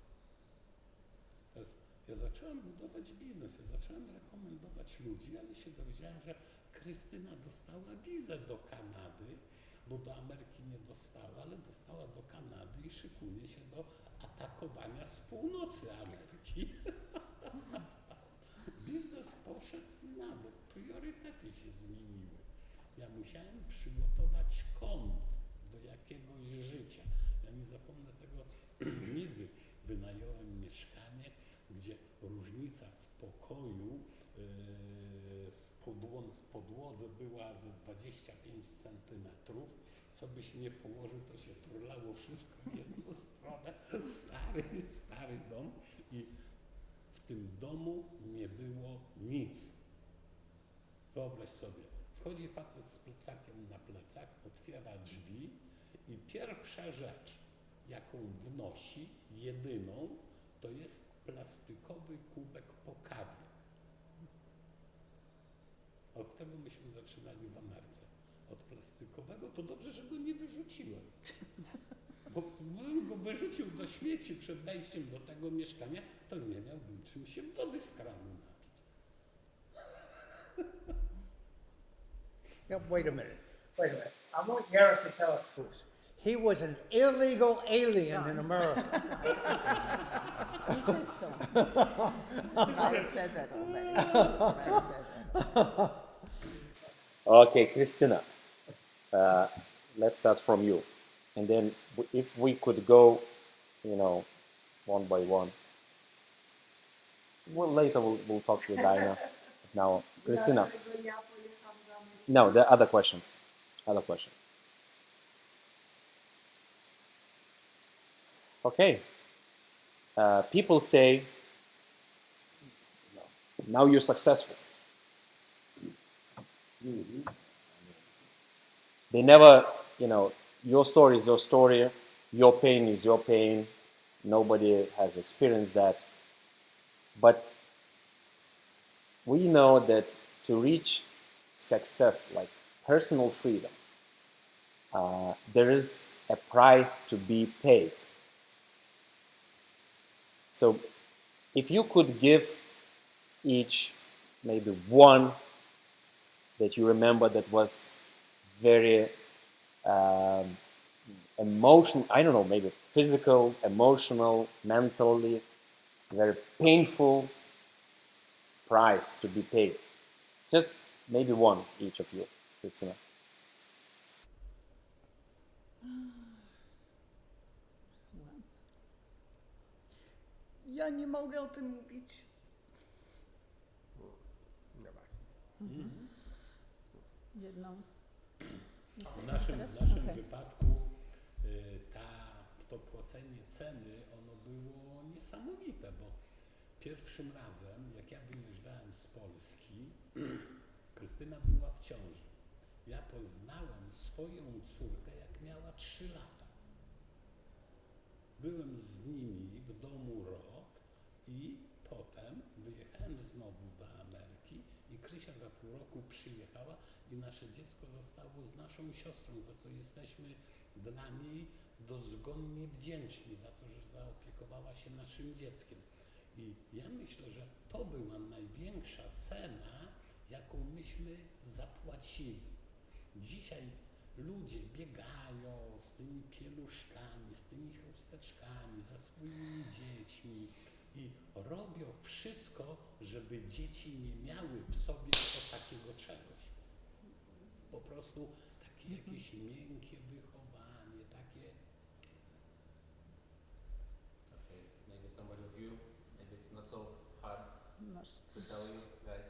Ja zacząłem budować biznes, ja zacząłem rekomendować ludzi, ale się dowiedziałem, że Krystyna dostała wizę do Kanady, bo do Ameryki nie dostała, ale dostała do Kanady i szykuje się do atakowania z północy Ameryki. Biznes poszedł na bok, priorytety się zmieniły. Ja musiałem przygotować kąt do jakiegoś życia. Ja nie zapomnę tego nigdy. Wynająłem mieszkanie, gdzie różnica w pokoju, w podłodze była ze 25 centymetrów. Co byś nie położył, to się turlało wszystko w jedną stronę. Stary dom. I w tym domu nie było nic. Wyobraź sobie, wchodzi facet z plecakiem na plecach, otwiera drzwi i pierwsza rzecz, jaką wnosi, jedyną, to jest plastikowy kubek po kawie. Od tego myśmy zaczynali w Ameryce. Od plastikowego, to dobrze, że go nie wyrzuciłem. Bo gdybym go wyrzucił do śmieci przed wejściem do tego mieszkania, to nie miałbym czym się wody z kranu napić. Wait a minute. I want Jarek to tell us truth. He was an illegal alien in America. You said so. I had said that already. I said that. Okay, Krystyna, let's start from you. And then if we could go, one by one. Well, later we'll talk to Daina. Now, Krystyna. No, the other question. Okay. People say, now you're successful. They never, your story is your story, your pain is your pain. Nobody has experienced that. But we know that to reach success, like personal freedom, there is a price to be paid. So if you could give each maybe one that you remember that was very emotional, I don't know, maybe physical, emotional, mentally, very painful price to be paid. Just maybe one, each of you, Krystyna. Ja nie mogę o tym mówić. Dawaj. Jedną. W naszym Okej. wypadku to płacenie ceny, ono było niesamowite, bo pierwszym razem, jak ja wyjeżdżałem z Polski, Krystyna była w ciąży. Ja poznałem swoją córkę, jak miała 3 lata. Byłem z nimi w domu rok i potem wyjechałem znowu do Ameryki i Krysia za pół roku przyjechała i nasze dziecko zostało z naszą siostrą, za co jesteśmy dla niej dozgonnie wdzięczni, za to, że zaopiekowała się naszym dzieckiem. I ja myślę, że to była największa cena, jaką myśmy zapłacili. Dzisiaj ludzie biegają z tymi pieluszkami, z tymi chusteczkami, za swoimi dziećmi i robią wszystko, żeby dzieci nie miały w sobie takiego czegoś. Po prostu takie jakieś miękkie wychowanie, takie... Okay, maybe somebody of you, maybe it's not so hard Masz. to tell you guys.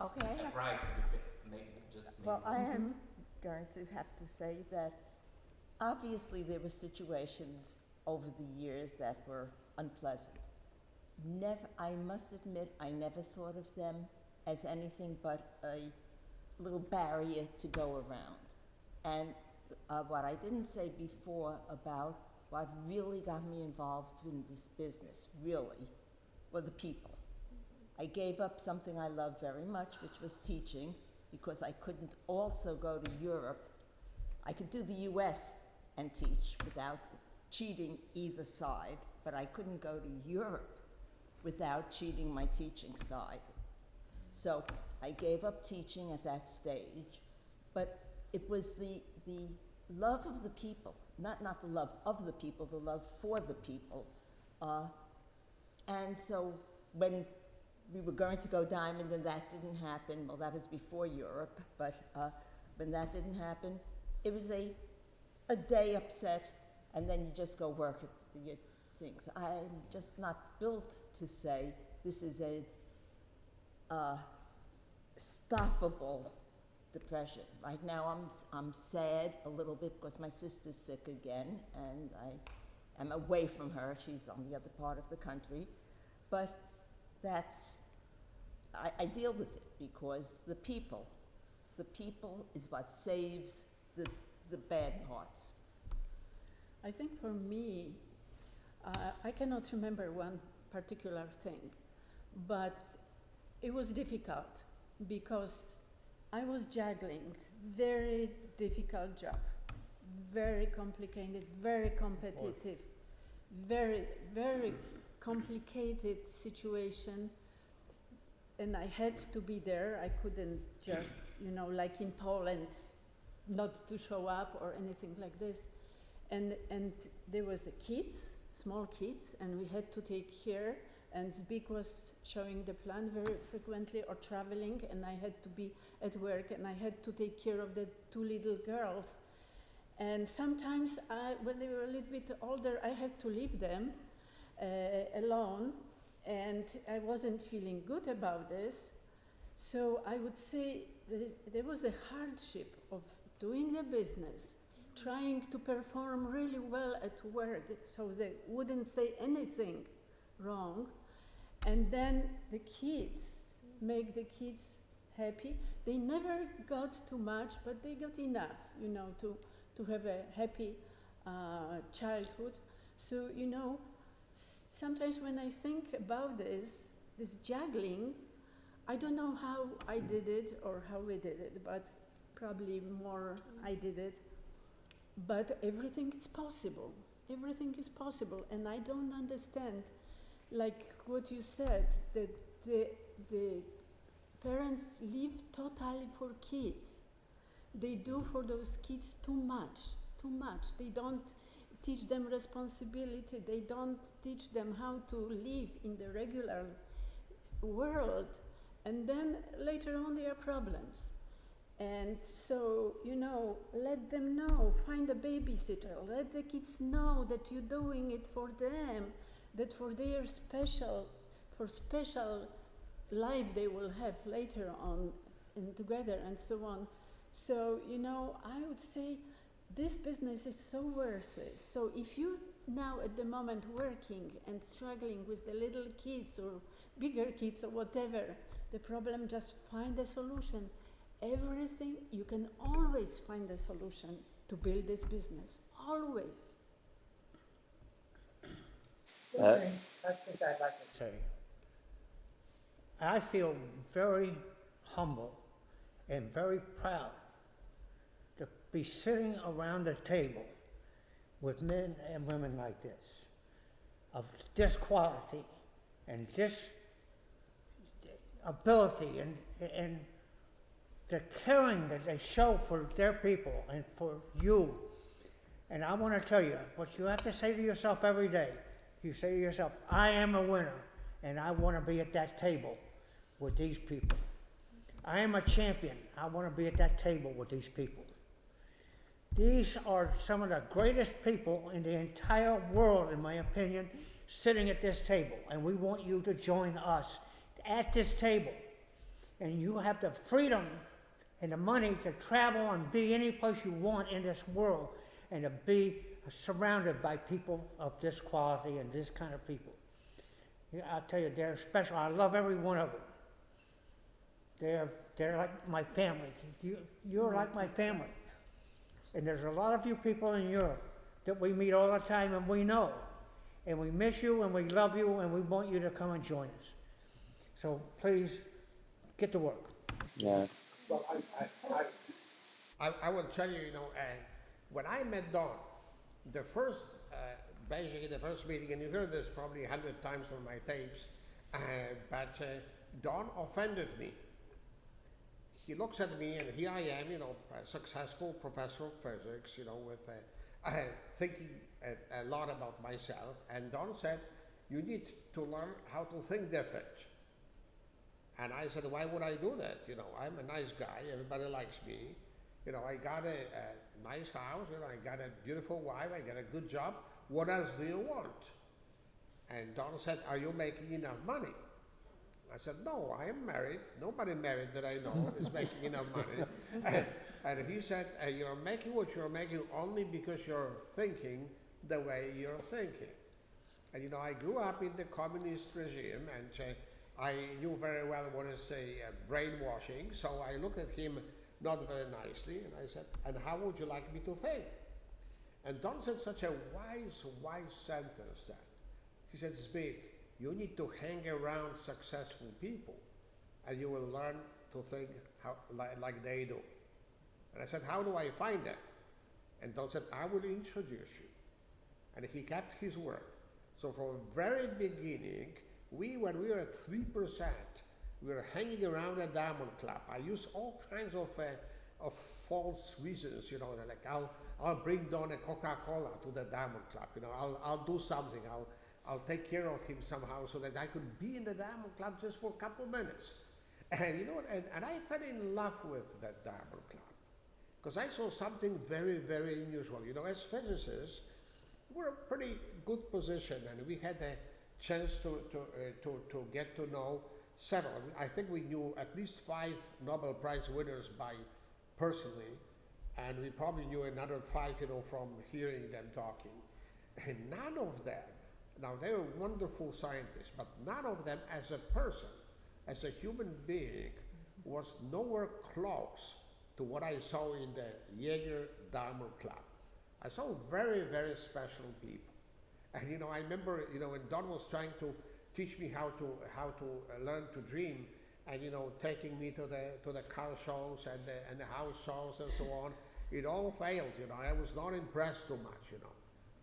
Okay, I A have, price to be paid, maybe. well, I am going to have to say that obviously there were situations over the years that were unpleasant. I must admit, I never thought of them as anything but a little barrier to go around. And what I didn't say before about what really got me involved in this business, really, were the people. I gave up something I loved very much, which was teaching, because I couldn't also go to Europe. I could do the US and teach without cheating either side, but I couldn't go to Europe without cheating my teaching side. So I gave up teaching at that stage, but it was the love of the people, not the love of the people, the love for the people. And so when we were going to go diamond and that didn't happen, well, that was before Europe, but when that didn't happen, it was a day upset, and then you just go work at your things. I'm just not built to say this is a stoppable depression. Right now I'm sad a little bit because my sister's sick again, and I am away from her. She's on the other part of the country. But I deal with it because the people is what saves the bad parts. I think for me, I cannot remember one particular thing, but it was difficult because I was juggling very difficult job, very complicated, very competitive, very, very complicated situation, and I had to be there. I couldn't just, like in Poland, not to show up or anything like this. And there was the kids, small kids, and we had to take care. And Zbigniew was showing the plan very frequently or traveling, and I had to be at work, and I had to take care of the 2 little girls. And sometimes, when they were a little bit older, I had to leave them alone, and I wasn't feeling good about this. So I would say there was a hardship of doing the business, trying to perform really well at work so they wouldn't say anything wrong. And then the kids, make the kids happy. They never got too much, but they got enough, to have a happy childhood. So, you know, sometimes when I think about this juggling, I don't know how I did it or how we did it, but probably more I did it. But everything is possible. Everything is possible. And I don't understand, like what you said, that the parents live totally for kids. They do for those kids too much. They don't teach them responsibility. They don't teach them how to live in the regular world. And then later on there are problems. And so, you know, let them know, find a babysitter, let the kids know that you're doing it for them, that for their special life they will have later on and together and so on. So, you know, I would say this business is so worthless. So if you now at the moment working and struggling with the little kids or bigger kids or whatever, the problem, just find a solution. Everything, you can always find a solution to build this business, always. That's what I'd like to say. I feel very humble and very proud to be sitting around a table with men and women like this, of this quality and this ability and the caring that they show for their people and for you. And I want to tell you, what you have to say to yourself every day, you say to yourself, I am a winner, and I want to be at that table with these people. I am a champion. I want to be at that table with these people. These are some of the greatest people in the entire world, in my opinion, sitting at this table. And we want you to join us at this table. And you have the freedom and the money to travel and be any place you want in this world and to be surrounded by people of this quality and this kind of people. Yeah, I'll tell you, they're special. I love every one of them. They're like my family. You're like my family. And there's a lot of you people in Europe that we meet all the time and we know. And we miss you and we love you and we want you to come and join us. So please, get to work. Yeah. Well, I will tell you, you know, when I met Don, basically the first meeting, and you heard this probably 100 times from my tapes, but Don offended me. He looks at me, and here I am, you know, a successful professor of physics, you know, with thinking a lot about myself. And Don said, you need to learn how to think different. And I said, why would I do that? You know, I'm a nice guy. Everybody likes me. You know, I got a nice house. You know, I got a beautiful wife. I got a good job. What else do you want? And Don said, are you making enough money? I said, no, I am married. Nobody married that I know is making enough money. And he said, you're making what you're making only because you're thinking the way you're thinking. And, you know, I grew up in the communist regime, and I knew very well what is brainwashing, so I looked at him not very nicely, and I said, and how would you like me to think? And Don said such a wise sentence that. He said, Zbig, you need to hang around successful people, and you will learn to think like they do. And I said, how do I find that? And Don said, I will introduce you. And he kept his word. So from the very beginning, when we were at 3%, we were hanging around a Diamond Club. I used all kinds of false reasons, you know, like I'll bring Don a Coca-Cola to the Diamond Club, you know, I'll do something, I'll take care of him somehow so that I could be in the Diamond Club just for a couple of minutes. And you know what, and I fell in love with that Diamond Club because I saw something very, very unusual. You know, as physicists, we're a pretty good position, and we had a chance to get to know several. I think we knew at least 5 Nobel Prize winners personally, and we probably knew another 5, you know, from hearing them talking. And none of them, now they were wonderful scientists, but none of them as a person, as a human being, was nowhere close to what I saw in the Jaeger Dahmer Club. I saw very, very special people. And I remember, when Don was trying to teach me how to learn to dream, and taking me to the car shows and the house shows and so on, it all failed. I was not impressed too much.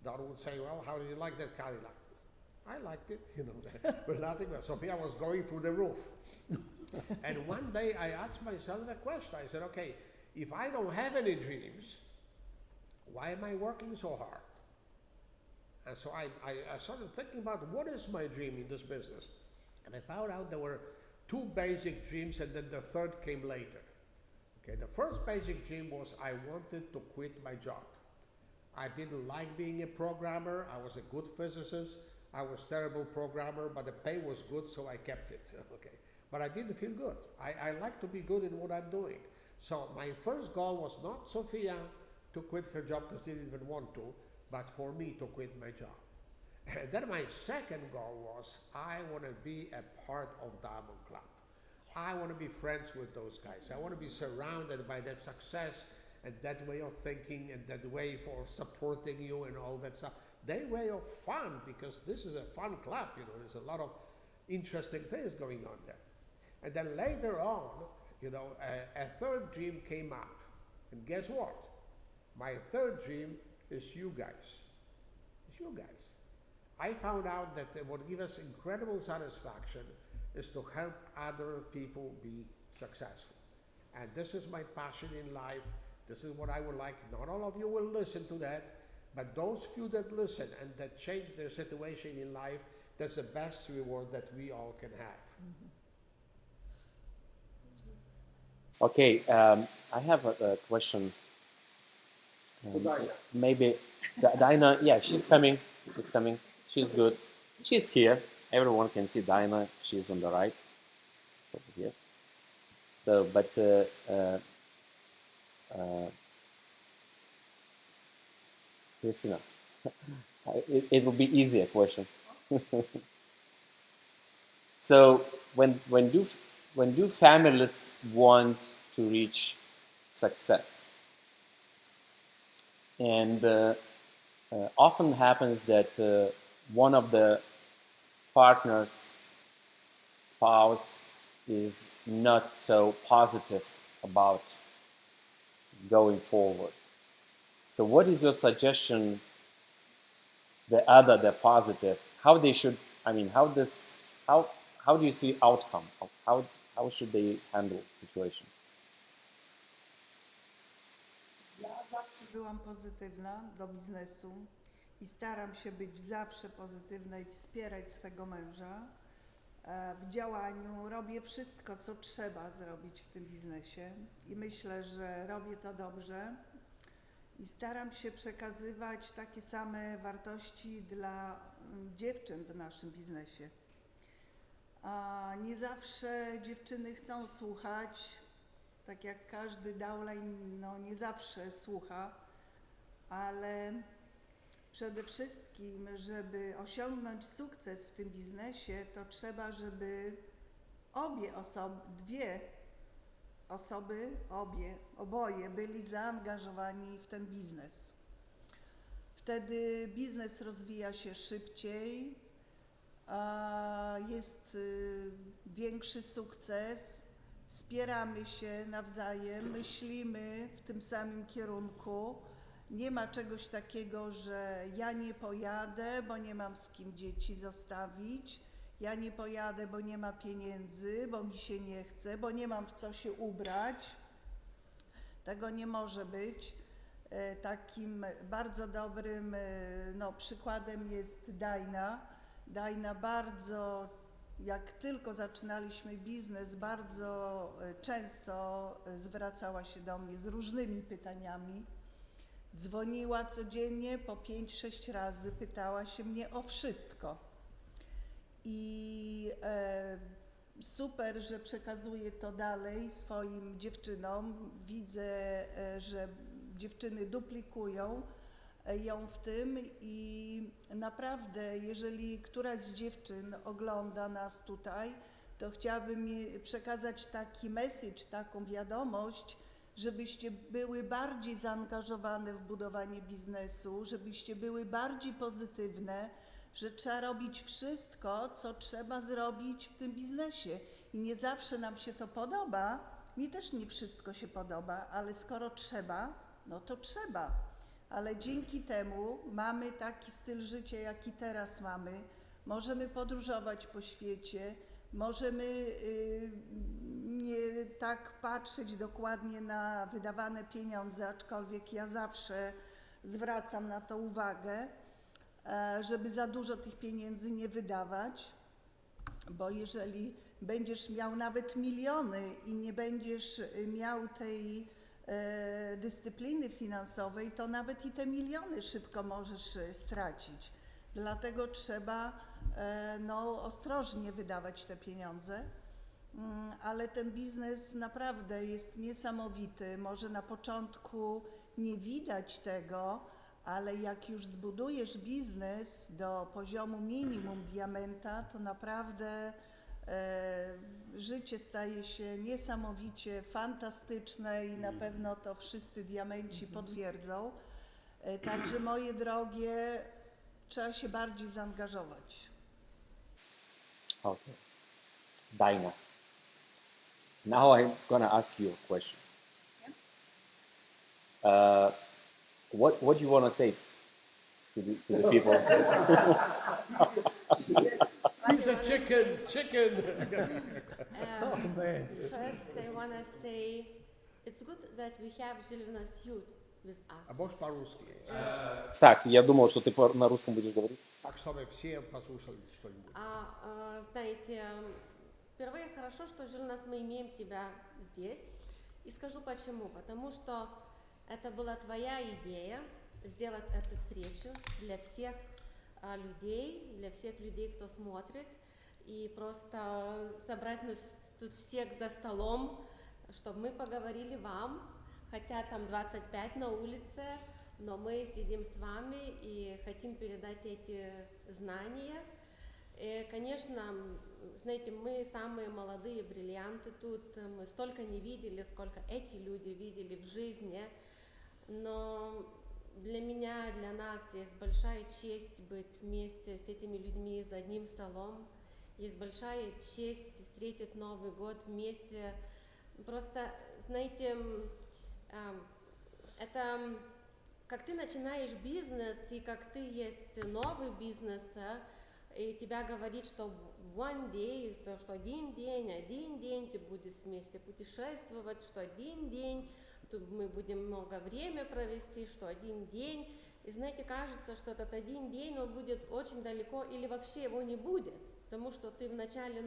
Don would say, "Well, how did you like that Cadillac?" I liked it, but nothing else. Sophia was going through the roof. And one day I asked myself a question. I said, okay, if I don't have any dreams, why am I working so hard? And so I started thinking about what is my dream in this business. And I found out there were two basic dreams, and then the third came later. Okay, the first basic dream was I wanted to quit my job. I didn't like being a programmer. I was a good physicist. I was a terrible programmer, but the pay was good, so I kept it. Okay, but I didn't feel good. I like to be good in what I'm doing. So my first goal was not Sophia to quit her job because she didn't even want to, but for me to quit my job. And then my second goal was I want to be a part of Diamond Club. I want to be friends with those guys. I want to be surrounded by that success and that way of thinking and that way for supporting you and all that stuff. Their way of fun, because this is a fun club, there's a lot of interesting things going on there. And then later on, a third dream came up. And guess what? My third dream is you guys. It's you guys. I found out that what gives us incredible satisfaction is to help other people be successful. And this is my passion in life. This is what I would like. Not all of you will listen to that, but those few that listen and that change their situation in life, that's the best reward that we all can have. Okay, I have a question. Maybe Daina, yeah, she's coming. It's coming. She's good. She's here. Everyone can see Daina. She's on the right. It's over here. So, but Krystyna, it will be easier question. So, when do families want to reach success? And often happens that one of the partners, spouse, is not so positive about going forward. So what is your suggestion, the positive, how they should, how do you see outcome? How should they handle the situation? Ja zawsze byłam pozytywna do biznesu i staram się być zawsze pozytywna i wspierać swego męża w działaniu. Robię wszystko, co trzeba zrobić w tym biznesie i myślę, że robię to dobrze i staram się przekazywać takie same wartości dla dziewczyn w naszym biznesie. A nie zawsze dziewczyny chcą słuchać, tak jak każdy downline, nie zawsze słucha, ale przede wszystkim, żeby osiągnąć sukces w tym biznesie, to trzeba, żeby oboje byli zaangażowani w ten biznes. Wtedy biznes rozwija się szybciej, jest większy sukces, wspieramy się nawzajem, myślimy w tym samym kierunku. Nie ma czegoś takiego, że ja nie pojadę, bo nie mam z kim dzieci zostawić, ja nie pojadę, bo nie ma pieniędzy, bo mi się nie chce, bo nie mam w co się ubrać. Tego nie może być. Takim bardzo dobrym przykładem jest Daina. Daina bardzo, jak tylko zaczynaliśmy biznes, bardzo często zwracała się do mnie z różnymi pytaniami. Dzwoniła codziennie po 5-6 razy, pytała się mnie o wszystko. I super, że przekazuję to dalej swoim dziewczynom. Widzę, że dziewczyny duplikują ją w tym i naprawdę, jeżeli któraś z dziewczyn ogląda nas tutaj, to chciałabym przekazać taki message, taką wiadomość, żebyście były bardziej zaangażowane w budowanie biznesu, żebyście były bardziej pozytywne, że trzeba robić wszystko, co trzeba zrobić w tym biznesie. I nie zawsze nam się to podoba, mi też nie wszystko się podoba, ale skoro trzeba, no to trzeba. Ale dzięki temu mamy taki styl życia, jaki teraz mamy. Możemy podróżować po świecie, możemy nie tak patrzeć dokładnie na wydawane pieniądze, aczkolwiek ja zawsze zwracam na to uwagę, żeby za dużo tych pieniędzy nie wydawać, bo jeżeli będziesz miał nawet miliony i nie będziesz miał tej dyscypliny finansowej, to nawet i te miliony szybko możesz stracić. Dlatego trzeba ostrożnie wydawać te pieniądze, ale ten biznes naprawdę jest niesamowity. Może na początku nie widać tego, ale jak już zbudujesz biznes do poziomu minimum diamenta, to naprawdę życie staje się niesamowicie fantastyczne i na pewno to wszyscy diamenci potwierdzą. Także moje drogie, trzeba się bardziej zaangażować. Okay. Daina. Now I'm gonna ask you a question. What do you want to say to the people? He's a chicken. Oh man. First, I want to say it's good that we have Zilvinas youth with us. А можешь по-русски? Так, я думал, что ты на русском будешь говорить. Так, чтобы все послушали что-нибудь. Знаете, впервые хорошо, что Zilvinas мы имеем тебя здесь. И скажу почему. Потому что это была твоя идея сделать эту встречу для всех людей, кто смотрит, и просто собрать нас тут всех за столом, чтобы мы поговорили вам, хотя там 25 на улице, но мы сидим с вами и хотим передать эти знания. И, конечно, знаете, мы самые молодые бриллианты тут, мы столько не видели, сколько эти люди видели в жизни, но для меня, для нас есть большая честь быть вместе с этими людьми за одним столом. Есть большая честь встретить Новый год вместе. Просто, знаете, это как ты начинаешь бизнес, и как ты есть новый бизнес, и тебя говорит, что one day, то, что один день ты будешь вместе путешествовать, что один день мы будем много времени провести, что один день. И знаете, кажется, что этот один день, он будет очень далеко или вообще его не будет. Потому что ты вначале,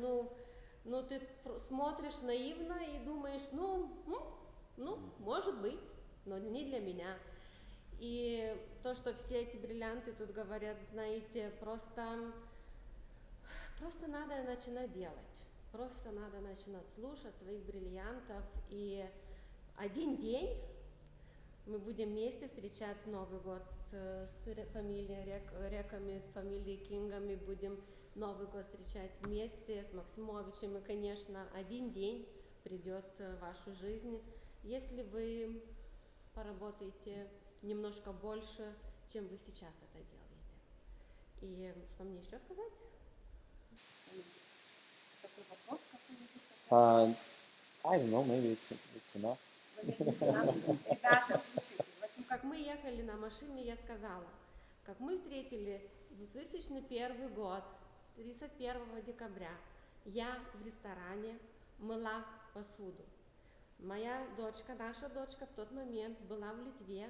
ты смотришь наивно и думаешь, может быть, но не для меня. И то, что все эти бриллианты тут говорят, знаете, просто надо начинать делать. Просто надо начинать слушать своих бриллиантов. И один день мы будем вместе встречать Новый год с фамилией Реками, с фамилией Кингами, будем Новый год встречать вместе с Максимовичем. И, конечно, один день придет в вашу жизнь, если вы поработаете немножко больше, чем вы сейчас это делаете. И что мне еще сказать? Такой вопрос какой-нибудь? I don't know, maybe it's enough. Ребята, слушайте, вот как мы ехали на машине, я сказала, как мы встретили 2001 год, 31 декабря, я в ресторане мыла посуду. Моя дочка, наша дочка в тот момент была в Литве,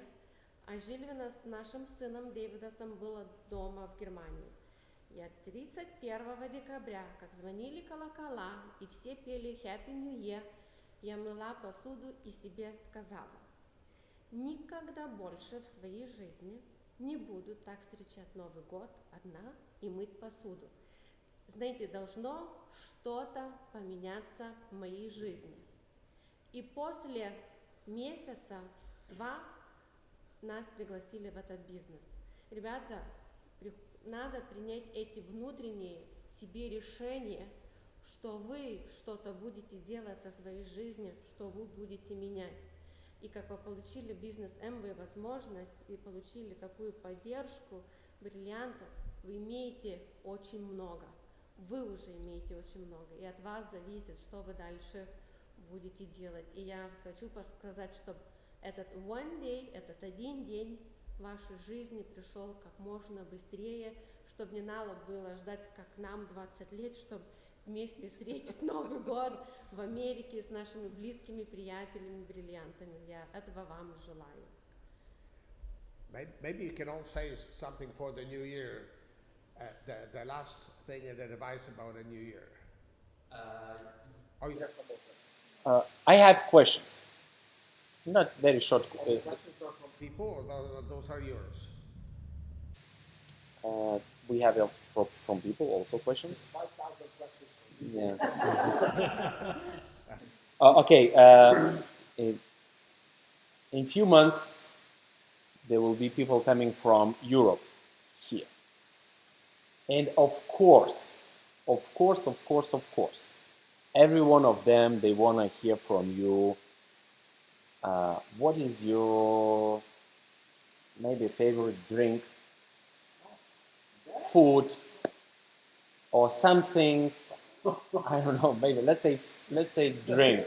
а Zilvinas с нашим сыном Дэвидасом была дома в Германии. Я 31 декабря, как звонили колокола и все пели Happy New Year, я мыла посуду и себе сказала, никогда больше в своей жизни не буду так встречать Новый год одна и мыть посуду. Знаете, должно что-то поменяться в моей жизни. И после месяца-два нас пригласили в этот бизнес. Ребята, надо принять эти внутренние себе решения, что вы что-то будете делать со своей жизнью, что вы будете менять. И как вы получили бизнес МВ возможность и получили такую поддержку бриллиантов, вы имеете очень много. Вы уже имеете очень много. И от вас зависит, что вы дальше будете делать. И я хочу сказать, чтобы этот one day, этот один день в вашей жизни пришел как можно быстрее, чтобы не надо было ждать, как нам 20 лет, чтобы вместе встретить Новый год в Америке с нашими близкими приятелями, бриллиантами. Я этого вам желаю. Maybe you can all say something for the new year. The last thing and advice about a new year. I have questions. Not very short. People, or those are yours? We have from people also questions. Yeah. Okay. In few months, there will be people coming from Europe here, and of course, every one of them, they want to hear from you. What is your maybe favorite drink, food, or something? I don't know. Maybe let's say drink,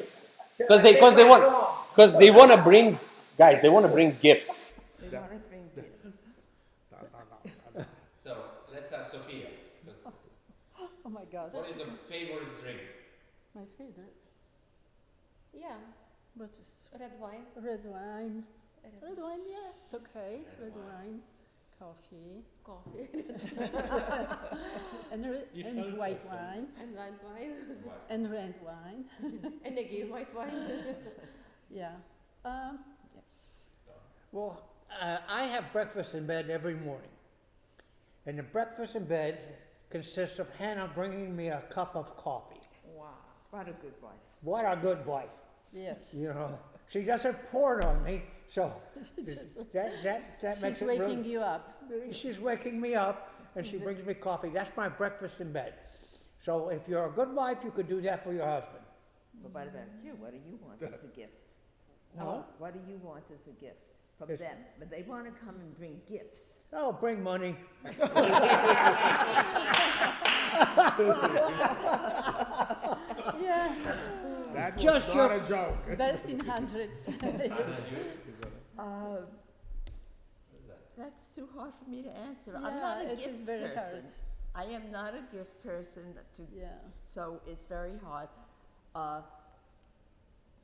because they want to bring, guys. They want to bring gifts. They want to bring gifts. No. So let's start, Sophia. Oh my God. What is the favorite drink? My favorite. Yeah, What is red wine. red wine? Red wine, yeah, it's okay. Red wine, coffee, Coffee and I and salsa white są. wine, and white wine and red wine. and again white wine. Yeah. Yes. Well, I have breakfast in bed every morning. And the breakfast in bed consists of Hannah bringing me a cup of coffee. Wow, what a good wife. What a good wife. Yes. You know, she doesn't pour it on me, so that makes She's it waking really, you up. she's waking me up and she brings me coffee. That's my breakfast in bed. So if you're a good wife, you could do that for your husband. But what about you? What do you want as a gift? Huh? What do you want as a gift from Yes. them? But they want to come and bring gifts. Oh, bring money. Yeah. That was Just not your- a joke. Best in hundreds. That's too hard for me to answer. I'm Yeah, not a it gift is very person. hard. I am not a gift person Yeah. so it's very hard.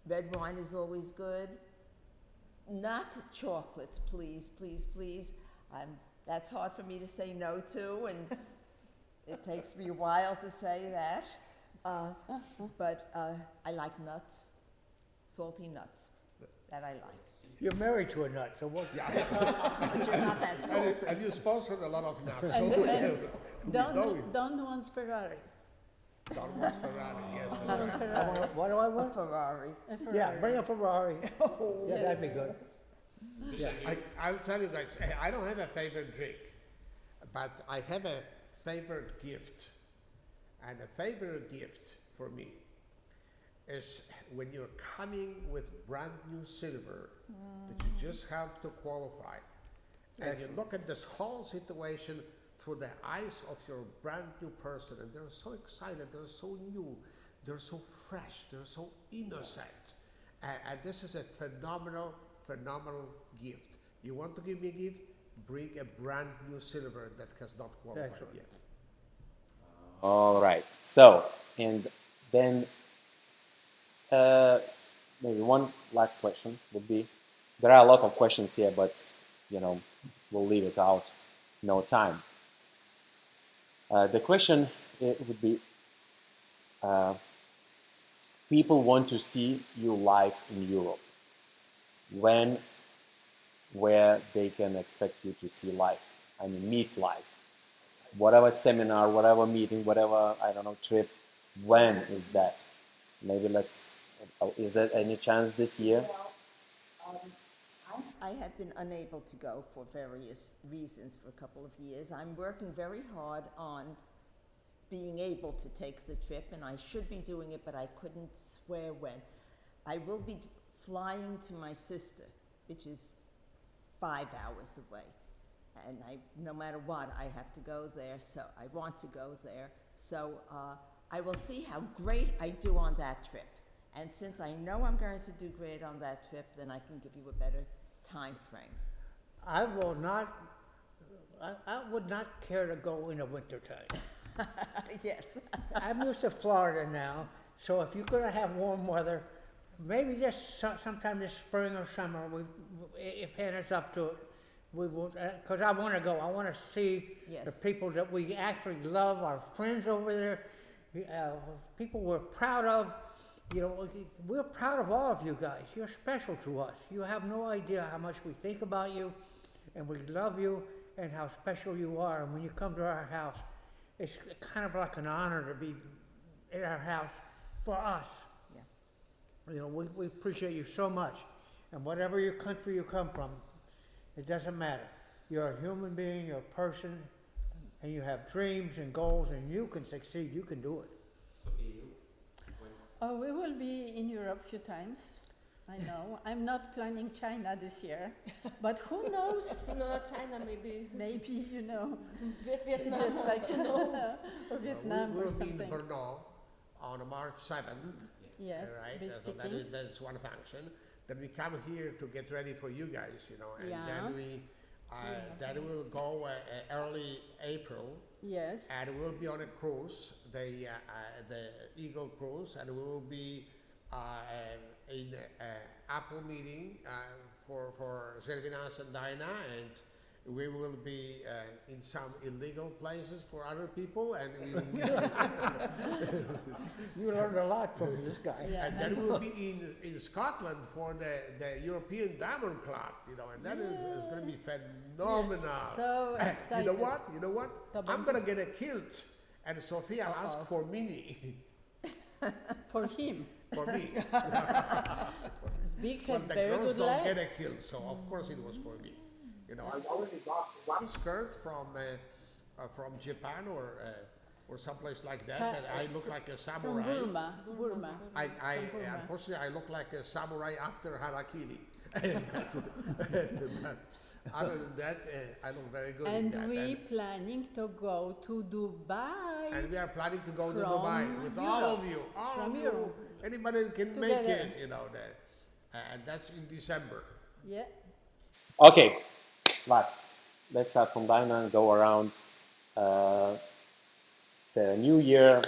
Red wine is always good. Not chocolates, please, please, please. That's hard for me to say no to, and it takes me a while to say that. But I like nuts, salty nuts. That I like. You're married to a nut, so what? But you're not that salty. And you sponsored a lot of nuts. And, so and know you. Don wants Ferrari. Don wants Ferrari, yes. Don wants Ferrari. What do I A want? Ferrari. A Ferrari. Yeah, bring a Ferrari. Yeah, that'd be good. I'll tell you guys, I don't have a favorite drink, but I have a favorite gift. And a favorite gift for me is when you're coming with brand new silver that you just have to qualify. And you look at this whole situation through the eyes of your brand new person, and they're so excited, they're so new, they're so fresh, they're so innocent. And this is a phenomenal gift. You want to give me a gift? Bring a brand new silver that has not qualified Excellent. yet. All right. So, and then maybe one last question would be, there are a lot of questions here, but, we'll leave it out. No time. The question would be, people want to see you live in Europe. When, where they can expect you to see live? I mean, meet live. Whatever seminar, whatever meeting, whatever, I don't know, trip, when is that? Maybe is there any chance this year? I have been unable to go for various reasons for a couple of years. I'm working very hard on being able to take the trip, and I should be doing it, but I couldn't swear when. I will be flying to my sister, which is 5 hours away. And no matter what, I have to go there, so I want to go there. So I will see how great I do on that trip. And since I know I'm going to do great on that trip, then I can give you a better time frame. I would not care to go in the wintertime. Yes. I'm used to Florida now, so if you're going to have warm weather, maybe just sometime this spring or summer, if Hannah's up to it, we will, because I want to go. I want to see Yes. the people that we actually love, our friends over there, people we're proud of. You know, we're proud of all of you guys. You're special to us. You have no idea how much we think about you, and we love you, and how special you are. And when you come to our house, it's kind of like an honor to be in our house for us. Yeah. You know, we appreciate you so much. And whatever your country you come from, it doesn't matter. You're a human being, you're a person, and you have dreams and goals, and you can succeed. You can do it. Sophia, you? Oh, we will be in Europe a few times. I know. I'm not planning China this year, but who knows? No, China maybe. Maybe, you know, Vietnam. just like or Vietnam we or will be in something. Brno on March 7th. Yes, Right? be So speaking. that's one function. Then we come here to get ready for you guys, you know, and Yeah. then then we'll go early April, Yes. and we'll be on a cruise, the Eagle cruise, and we will be in Apple meeting for Zilvinas and Daina, and we will be in some illegal places for other people, and we will You learned a lot from this guy. Yeah. and then we'll be in Scotland for the European Diamond Club, you know, and that is going to be phenomenal. Yes, so You excited. know what? You know what? To I'm będzie- going to get a kilt, and Sophia asked for mini, For him. for me. Zbig But has the very girls good don't get a legs. kilt, so of course it was for me. You know, I already got one skirt from Japan or someplace like that, and I look like a From samurai. Burma. Burma. I From Burma. unfortunately I look like a samurai after harakiri. But other than that, I look very good. in And that. we planning to go to Dubai. And we are planning to go to From Dubai with all Europe. of you, all From of you, Europe. anybody that can make Together. it, you know. And that's in December. Yeah. Okay, last. Let's start from Daina and go around the New Year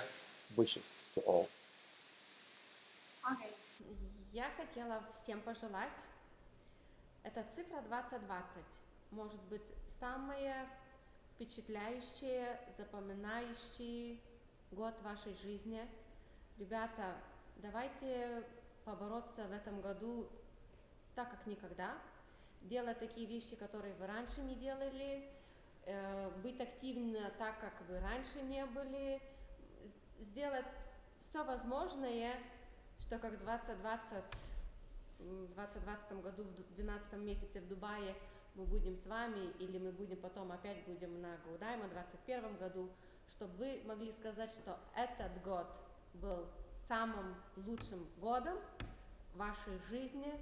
wishes to all. Окей. Я хотела всем пожелать, эта цифра 2020 может быть самая впечатляющая, запоминающий год вашей жизни. Ребята, давайте побороться в этом году так, как никогда. Делать такие вещи, которые вы раньше не делали. Быть активны так, как вы раньше не были. Сделать все возможное, что как в 2020 году, в 12 месяце в Дубае мы будем с вами, или мы будем потом опять будем на Гаудайма в 2021 году, чтобы вы могли сказать, что этот год был самым лучшим годом вашей жизни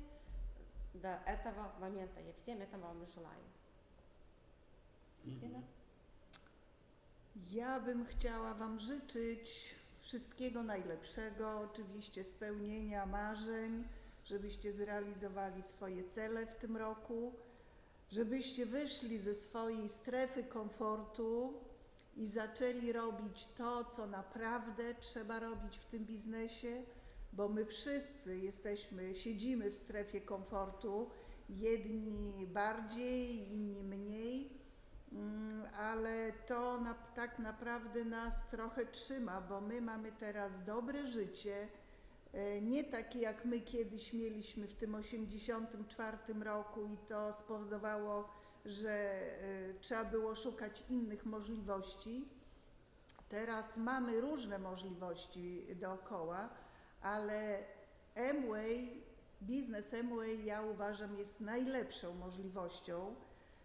до этого момента. Я всем этого вам желаю. Krystyna? Ja bym chciała Wam życzyć wszystkiego najlepszego, oczywiście spełnienia marzeń, żebyście zrealizowali swoje cele w tym roku, żebyście wyszli ze swojej strefy komfortu i zaczęli robić to, co naprawdę trzeba robić w tym biznesie, bo my wszyscy siedzimy w strefie komfortu, jedni bardziej, inni mniej. Ale to tak naprawdę nas trochę trzyma, bo my mamy teraz dobre życie, nie takie jak my kiedyś mieliśmy w tym 1984 roku i to spowodowało, że trzeba było szukać innych możliwości. Teraz mamy różne możliwości dookoła, ale biznes Amway, ja uważam, jest najlepszą możliwością,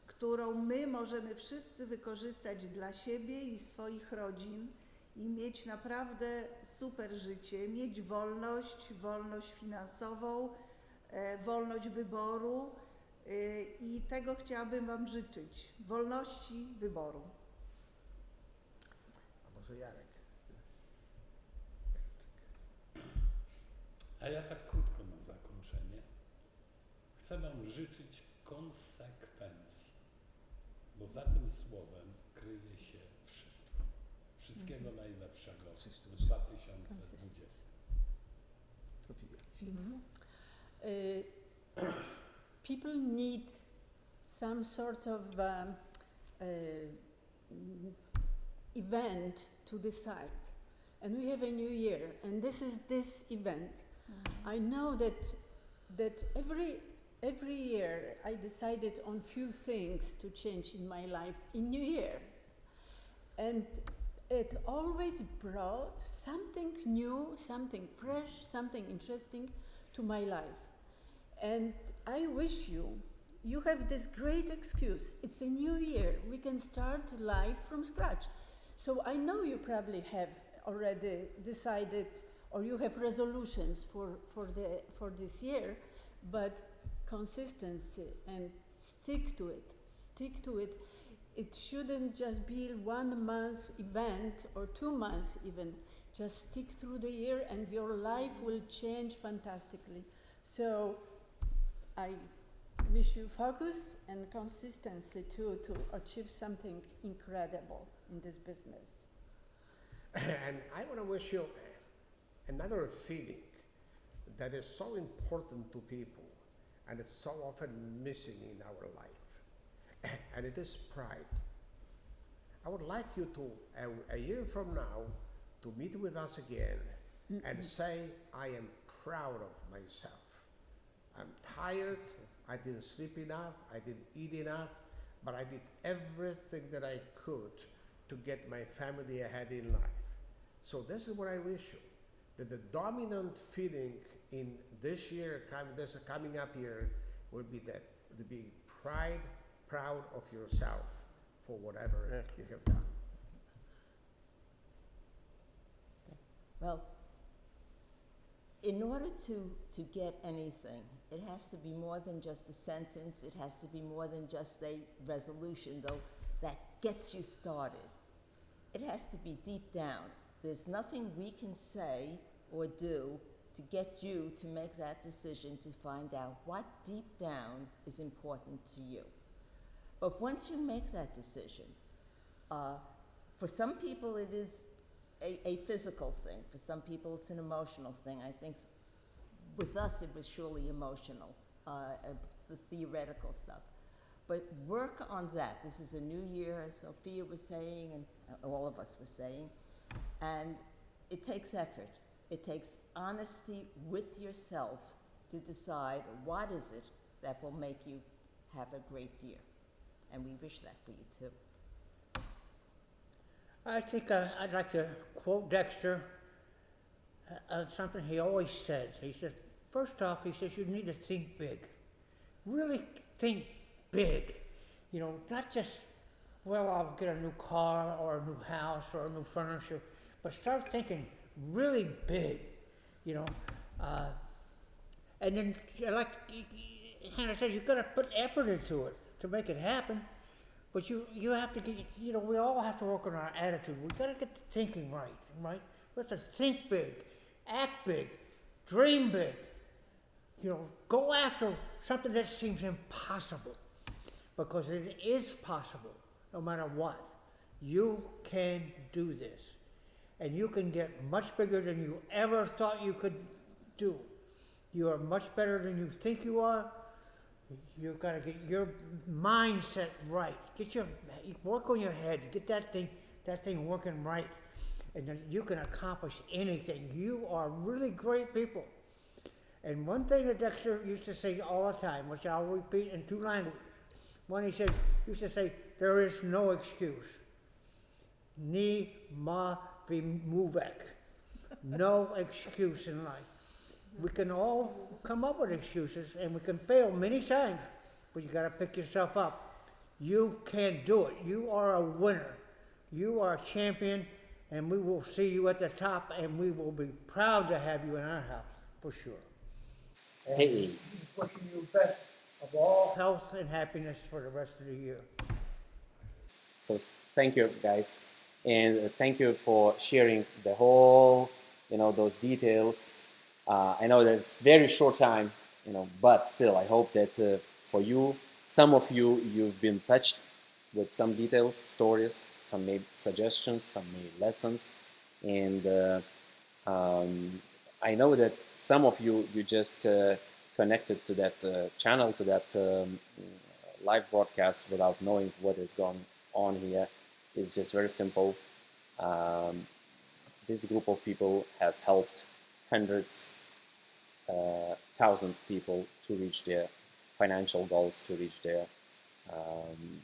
którą my możemy wszyscy wykorzystać dla siebie i swoich rodzin i mieć naprawdę super życie, mieć wolność finansową, wolność wyboru i tego chciałabym Wam życzyć. Wolności wyboru. A może Jarek? A ja tak krótko na zakończenie. Chcę Wam życzyć konsekwencji, bo za tym słowem kryje się wszystko. Wszystkiego najlepszego w 2020. Sophia. People need some sort of event to decide. And we have a new year, and this is this event. I know that every year I decided on few things to change in my life in New Year. And it always brought something new, something fresh, something interesting to my life. And I wish you have this great excuse. It's a new year. We can start life from scratch. So I know you probably have already decided or you have resolutions for this year, but consistency and stick to it. It shouldn't just be 1 month event or 2 months even. Just stick through the year and your life will change fantastically. So I wish you focus and consistency to achieve something incredible in this business. And I want to wish you another feeling that is so important to people and it's so often missing in our life. And it is pride. I would like you to, a year from now, to meet with us again and say, I am proud of myself. I'm tired, I didn't sleep enough, I didn't eat enough, but I did everything that I could to get my family ahead in life. So this is what I wish you, that the dominant feeling in this year, this coming up year, will be that, to be proud of yourself for whatever you have done. Well, in order to get anything, it has to be more than just a sentence, it has to be more than just a resolution, though, that gets you started. It has to be deep down. There's nothing we can say or do to get you to make that decision to find out what deep down is important to you. But once you make that decision, for some people it is a physical thing, for some people it's an emotional thing. I think with us it was surely emotional, the theoretical stuff. But work on that. This is a new year, as Sophia was saying, and all of us were saying, and it takes effort. It takes honesty with yourself to decide what is it that will make you have a great year. And we wish that for you too. I think I'd like to quote Dexter, something he always said. He says, first off, he says, you need to think big. Really think big. You know, not just, well, I'll get a new car or a new house or a new furniture, but start thinking really big, you know. And then, like Hannah says, you've got to put effort into it to make it happen. But you have to get, you know, we all have to work on our attitude. We've got to get the thinking right? We have to think big, act big, dream big. You know, go after something that seems impossible, because it is possible, no matter what. You can do this, and you can get much bigger than you ever thought you could do. You are much better than you think you are. You've got to get your mindset right. Work on your head. Get that thing working right, and then you can accomplish anything. You are really great people. And one thing that Dexter used to say all the time, which I'll repeat in 2 languages. One, he used to say, there is no excuse. Ni ma vymówek. No excuse in life. We can all come up with excuses, and we can fail many times, but you got to pick yourself up. You can do it. You are a winner. You are a champion, and we will see you at the top, and we will be proud to have you in our house, for sure. And Hey. he's wishing you best of all health and happiness for the rest of the year. So thank you, guys, and thank you for sharing the whole, those details. I know that it's very short time, but still, I hope that for you, some of you, you've been touched with some details, stories, some maybe suggestions, some maybe lessons, and I know that some of you, you just connected to that channel, to that live broadcast without knowing what is going on here. It's just very simple. This group of people has helped hundreds, thousand people to reach their financial goals, to reach their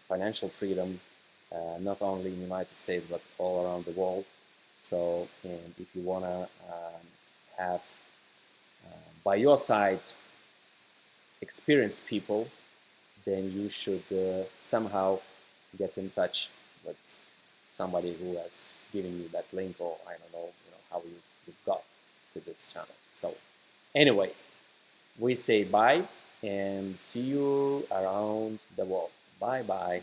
financial freedom, not only in the United States but all around the world. So, and if you want to have by your side experienced people, then you should somehow get in touch with somebody who has given you that link, or I don't know, how you got to this channel. So anyway, we say bye and see you around the world. Bye bye.